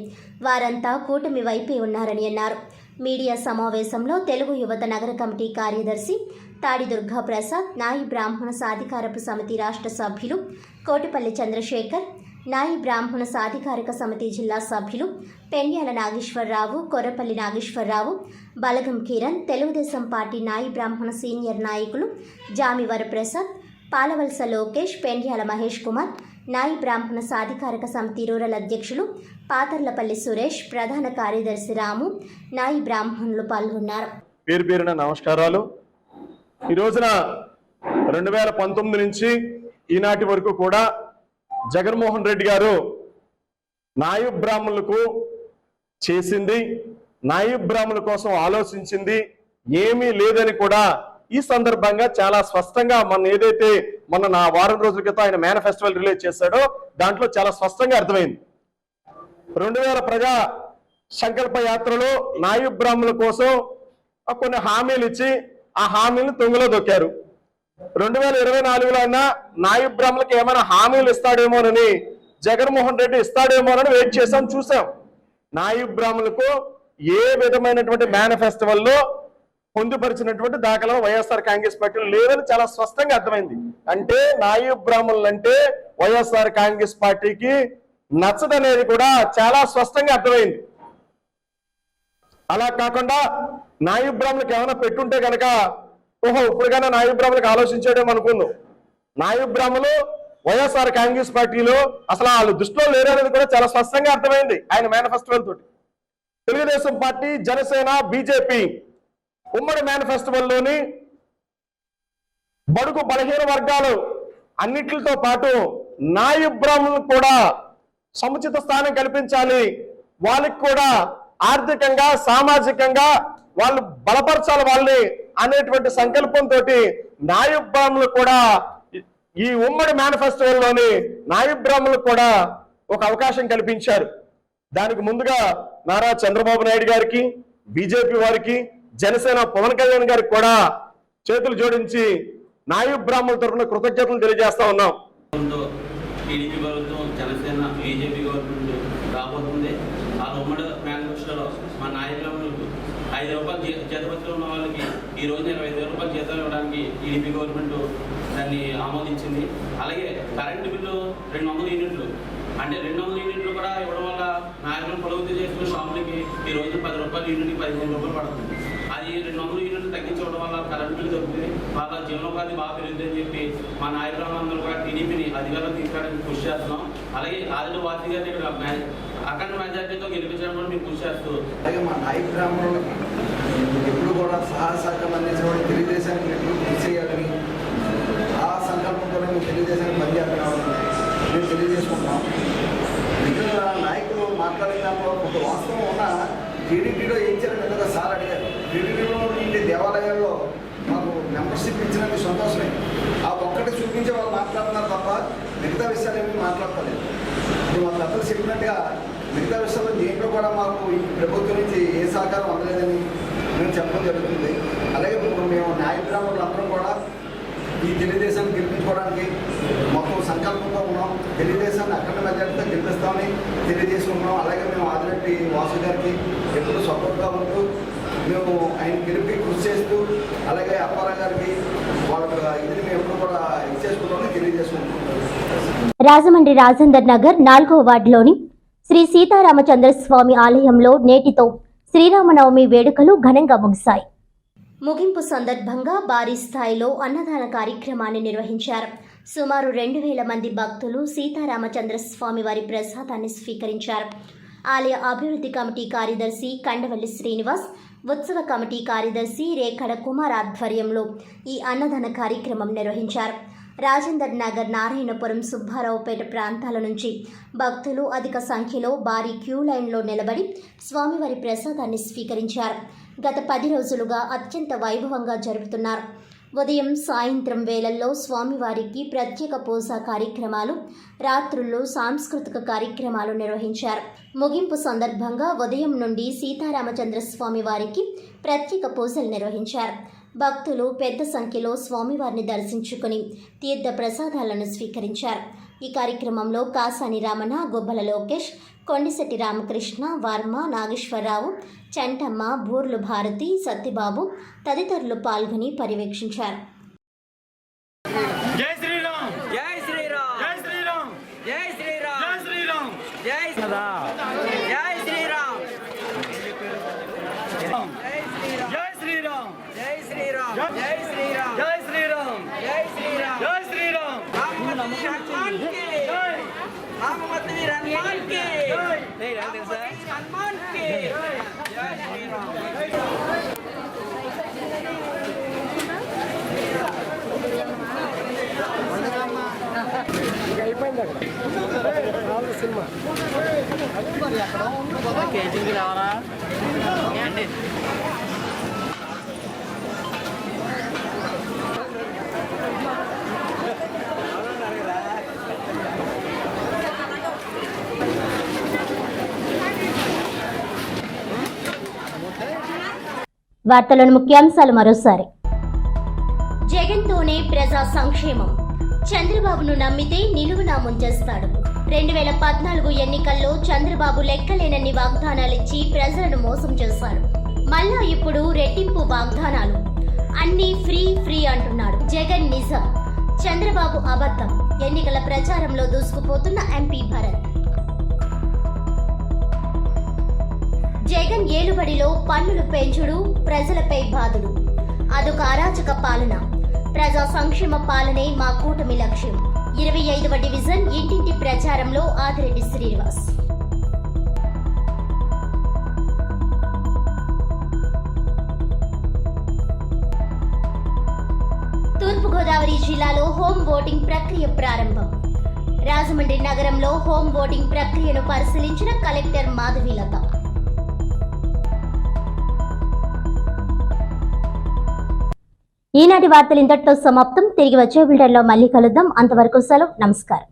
వారంతా కూటమి వైపే ఉన్నారని అన్నారు. మీడియా సమావేశంలో తెలుగు యువత నగర కమిటీ కార్యదర్శి తాడి దుర్గా ప్రసాద్, నాయి బ్రాహ్మణ సాధికారపు సమితి రాష్ట్ర సభ్యులు కోటిపల్లి చంద్రశేఖర్, నాయి బ్రాహ్మణ సాధికారిక సమితి జిల్లా సభ్యులు పెండ్యాల నాగేశ్వరరావు, కొర్రపల్లి నాగేశ్వరరావు, బలగం కిరణ్, తెలుగుదేశం పార్టీ నాయి బ్రాహ్మణ సీనియర్ నాయకులు జామి వరప్రసాద్, పాలవలస లోకేష్, పెండ్యాల మహేష్ కుమార్, నాయి బ్రాహ్మణ సాధికారిక సమితి రూరల్ అధ్యక్షులు పాతర్లపల్లి సురేష్, ప్రధాన కార్యదర్శి రాము, నాయి బ్రాహ్మణులు పాల్గొన్నారు. పేరు పేరున నమస్కారాలు. ఈ రోజున 2019 నుంచి ఈనాటి వరకు కూడా జగన్మోహన్ రెడ్డి గారు నాయి బ్రాహ్మణులకు చేసింది, నాయి బ్రాహ్మణుల కోసం ఆలోచించింది ఏమీ లేదని కూడా ఈ సందర్భంగా చాలా స్పష్టంగా మొన్న వారం రోజుల క్రితం ఆయన మేనిఫెస్టో రిలీజ్ చేశాడో దాంట్లో చాలా స్పష్టంగా అర్థమైంది. 2000 ప్రజా సంకల్ప యాత్రలో నాయి బ్రాహ్మణుల కోసం కొన్ని హామీలు ఇచ్చి ఆ హామీలను తుంగలో దొక్కారు. 2024లో అయినా నాయి బ్రాహ్మణులకు ఏమైనా హామీలు ఇస్తాడేమోనని జగన్మోహన్ రెడ్డి ఇస్తాడేమోనని వెయిట్ చేసాం, చూసాం. నాయబ్ బ్రాహ్మణులకు ఏ విధమైనటువంటి మేనిఫెస్టోల్లో పొందుపరిచినటువంటి దాఖలా వైఎస్ఆర్ కాంగ్రెస్ పార్టీలో లేదని చాలా స్పష్టంగా అర్థమైంది. అంటే నాయబ్ బ్రాహ్మణులు అంటే వైఎస్ఆర్ కాంగ్రెస్ పార్టీకి నచ్చదనేది కూడా చాలా స్పష్టంగా అర్థమైంది. అలా కాకుండా నాయబ్ బ్రాహ్మణులకు ఏమైనా పెట్టుంటే కనుక ఓహో ఇప్పుడుగానే నాయబ్ బ్రాహ్మణులకు ఆలోచించేయడం అనుకుందాం. నాయబ్ బ్రాహ్మణులు వైఎస్ఆర్ కాంగ్రెస్ పార్టీలో అసలు వాళ్ళు దృష్టిలో లేరనేది కూడా చాలా స్పష్టంగా అర్థమైంది ఆయన మేనిఫెస్టోల తోటి. తెలుగుదేశం పార్టీ, జనసేన, బీజేపీ ఉమ్మడి మేనిఫెస్టోల్లోని బడుగు బలహీన వర్గాలు అన్నిటితో పాటు నాయబ్ బ్రాహ్మణులకు కూడా సముచిత స్థానం కల్పించాలి, వాళ్ళకి కూడా ఆర్థికంగా సామాజికంగా వాళ్ళు బలపరచాలి వాళ్ళని అనేటువంటి సంకల్పంతో నాయబ్ బ్రాహ్మణులు కూడా ఈ ఉమ్మడి మేనిఫెస్టోలోని నాయబ్ బ్రాహ్మణులకు కూడా ఒక అవకాశం కల్పించారు. దానికి ముందుగా నారా చంద్రబాబు నాయుడు గారికి, బీజేపీ వారికి, జనసేన పవన్ కళ్యాణ్ గారికి కూడా చేతులు జోడించి నాయబ్ బ్రాహ్మణుల తరఫున కృతజ్ఞతలు తెలియజేస్తా ఉన్నాం. టీడీపీ ప్రభుత్వం, జనసేన, బీజేపీ గవర్నమెంట్ రాబోతుంది. ఆ ఉమ్మడి మేనిఫెస్టోలో మా నాయకులకు 5 రూపాయలు జీతపత్రం ఉన్న వాళ్ళకి ఈ రోజు 25 రూపాయలు జీతాలు ఇవ్వడానికి టీడీపీ గవర్నమెంట్ దాన్ని ఆమోదించింది. అలాగే కరెంటు బిల్లు 200 యూనిట్లు, అంటే 200 యూనిట్లు కూడా ఇవ్వడం వల్ల నాయకులను పొలుగుతూ చేసుకున్న షాపులకి ఈ రోజు 10 రూపాయలు యూనిట్కి 15 రూపాయలు పడుతుంది. అది 200 యూనిట్లు తగ్గించడం వల్ల కరెంటు బిల్లు తగ్గుతుంది, వాళ్ళ జీవనోపాధి బాగా పెరుగుతుందని చెప్పి మా నాయకులందరూ కూడా టీడీపీని అధికారంలో తీసుకురావడానికి కృషి చేస్తున్నాం. అలాగే ఆదిలో వాసి గారిని ఇక్కడ అఖండ మెజార్టీతో గెలిపించడం కూడా మేము కృషి చేస్తూ, అలాగే మా నాయక్ బ్రాహ్మణులకి ఎప్పుడు కూడా సహాయకం అందించడం, తెలుగుదేశానికి ఎప్పుడు కృషి చేయాలని ఆ సంకల్పంతోనే మేము తెలుగుదేశానికి పనిచేస్తున్నామని మేము తెలియజేసుకుంటున్నాం. మిగిలిన నాయకులు మాట్లాడిన దాంట్లో కొంత వాస్తవం ఉన్న టీడీపీలో ఏం చేయాలని నిజంగా సార్ అడిగారు. టీడీపీలో ఉండే దేవాలయాల్లో మాకు మెంబర్షిప్ ఇచ్చినందుకు సంతోషమే. ఆ ఒక్కటి చూపించే వాళ్ళు మాట్లాడుతున్నారు తప్ప మిగతా విషయాలు ఏమి మాట్లాడలేదు. ఇప్పుడు మా పెద్దలు చెప్పినట్టుగా మిగతా విషయాల్లో దేంట్లో కూడా మాకు ఈ ప్రభుత్వం నుంచి ఏ సహకారం అందలేదని మేము చెప్పడం జరుగుతుంది. అలాగే మేము నాయక బ్రాహ్మణులు అందరం కూడా ఈ తెలుగుదేశాన్ని గెలిపించుకోవడానికి మొత్తం సంకల్పంతో ఉన్నాం. తెలుగుదేశాన్ని అఖండ మెజార్టీతో గెలిపిస్తామని తెలియజేసుకుంటున్నాం. అలాగే మేము ఆదిరెడ్డి వాసు గారికి ఎప్పుడు సపోర్ట్గా ఉంటూ మేము ఆయన గెలిపి కృషి చేస్తూ, అలాగే అప్పారావు గారికి వాళ్ళ ఇది మేము ఎప్పుడు కూడా ఇచ్చేసుకుంటామని తెలియజేసుకుంటున్నాం. రాజమండ్రి రాజేందర్ నగర్ 4వ వార్డులోని శ్రీ సీతారామచంద్రస్వామి ఆలయంలో నేటితో శ్రీరామనవమి వేడుకలు ఘనంగా ముగిశాయి. ముగింపు సందర్భంగా భారీ స్థాయిలో అన్నదాన కార్యక్రమాన్ని నిర్వహించారు. సుమారు 2000 మంది భక్తులు సీతారామచంద్రస్వామి వారి ప్రసాదాన్ని స్వీకరించారు. ఆలయ అభివృద్ధి కమిటీ కార్యదర్శి కండవల్లి శ్రీనివాస్, ఉత్సవ కమిటీ కార్యదర్శి రేఖడ కుమార్ ఆధ్వర్యంలో ఈ అన్నదాన కార్యక్రమం నిర్వహించారు. రాజేందర్ నగర్, నారాయణపురం, సుబ్బారావుపేట ప్రాంతాల నుంచి భక్తులు అధిక సంఖ్యలో భారీ క్యూ లైన్లో నిలబడి స్వామివారి ప్రసాదాన్ని స్వీకరించారు. గత 10 రోజులుగా అత్యంత వైభవంగా జరుపుతున్నారు. ఉదయం, సాయంత్రం వేళల్లో స్వామివారికి ప్రత్యేక పూజా కార్యక్రమాలు, రాత్రుల్లో సాంస్కృతిక కార్యక్రమాలు నిర్వహించారు. ముగింపు సందర్భంగా ఉదయం నుండి సీతారామచంద్రస్వామి వారికి ప్రత్యేక పూజలు నిర్వహించారు. భక్తులు పెద్ద సంఖ్యలో స్వామివారిని దర్శించుకుని తీర్థ ప్రసాదాలను స్వీకరించారు. ఈ కార్యక్రమంలో కాసాని రమణ, గుబ్బల లోకేష్, కొండిశెట్టి రామకృష్ణ, వర్మ, నాగేశ్వరరావు, చంటమ్మ, బూర్లు భారతి, సత్యబాబు తదితరులు పాల్గొని పర్యవేక్షించారు. జై శ్రీరామ్, జై శ్రీరామ్, జై శ్రీరామ్, జై శ్రీరామ్, జై శ్రీరామ్, జై శ్రీరామ్, జై శ్రీరామ్, జై శ్రీరామ్, జై శ్రీరామ్, జై శ్రీరామ్, జై శ్రీరామ్, జై శ్రీరామ్, జై శ్రీరామ్, హనుమాన్ కి జై, రామమతి హనుమాన్ కి జై, హనుమాన్ కి జై శ్రీరామ్. సినిమా కేజీకి రావరా ఏంటి? వార్తలోని ముఖ్యాంశాలు మరోసారి. జగన్తోనే ప్రజా సంక్షేమం, చంద్రబాబును నమ్మితే నిలువునా ముంచేస్తాడు. 2014 ఎన్నికల్లో చంద్రబాబు లెక్కలేనన్ని వాగ్దానాలిచ్చి ప్రజలను మోసం చేశారు. మళ్ళా ఇప్పుడు రెట్టింపు వాగ్దానాలు. అన్నీ ఫ్రీ ఫ్రీ అంటున్నాడు. జగన్ నిజం, చంద్రబాబు అబద్ధం. ఎన్నికల ప్రచారంలో దూసుకుపోతున్న ఎంపీ భరత్. జగన్ ఏలుబడిలో పన్నులు పెంచుడు, ప్రజలపై బాధుడు. అదొక అరాచక పాలన. ప్రజా సంక్షేమ పాలనే మా కూటమి లక్ష్యం. 25వ డివిజన్ ఇంటింటి ప్రచారంలో ఆదిరెడ్డి శ్రీనివాస్. తూర్పుగోదావరి జిల్లాలో హోమ్ ఓటింగ్ ప్రక్రియ ప్రారంభం. రాజమండ్రి నగరంలో హోమ్ ఓటింగ్ ప్రక్రియను పరిశీలించిన కలెక్టర్ మాధవీలత. ఈనాటి వార్తలు ఇంతటితో సమాప్తం. తిరిగి వచ్చే బిల్డర్లో మళ్ళీ కలుద్దాం. అంతవరకు సెలవు. నమస్కారం.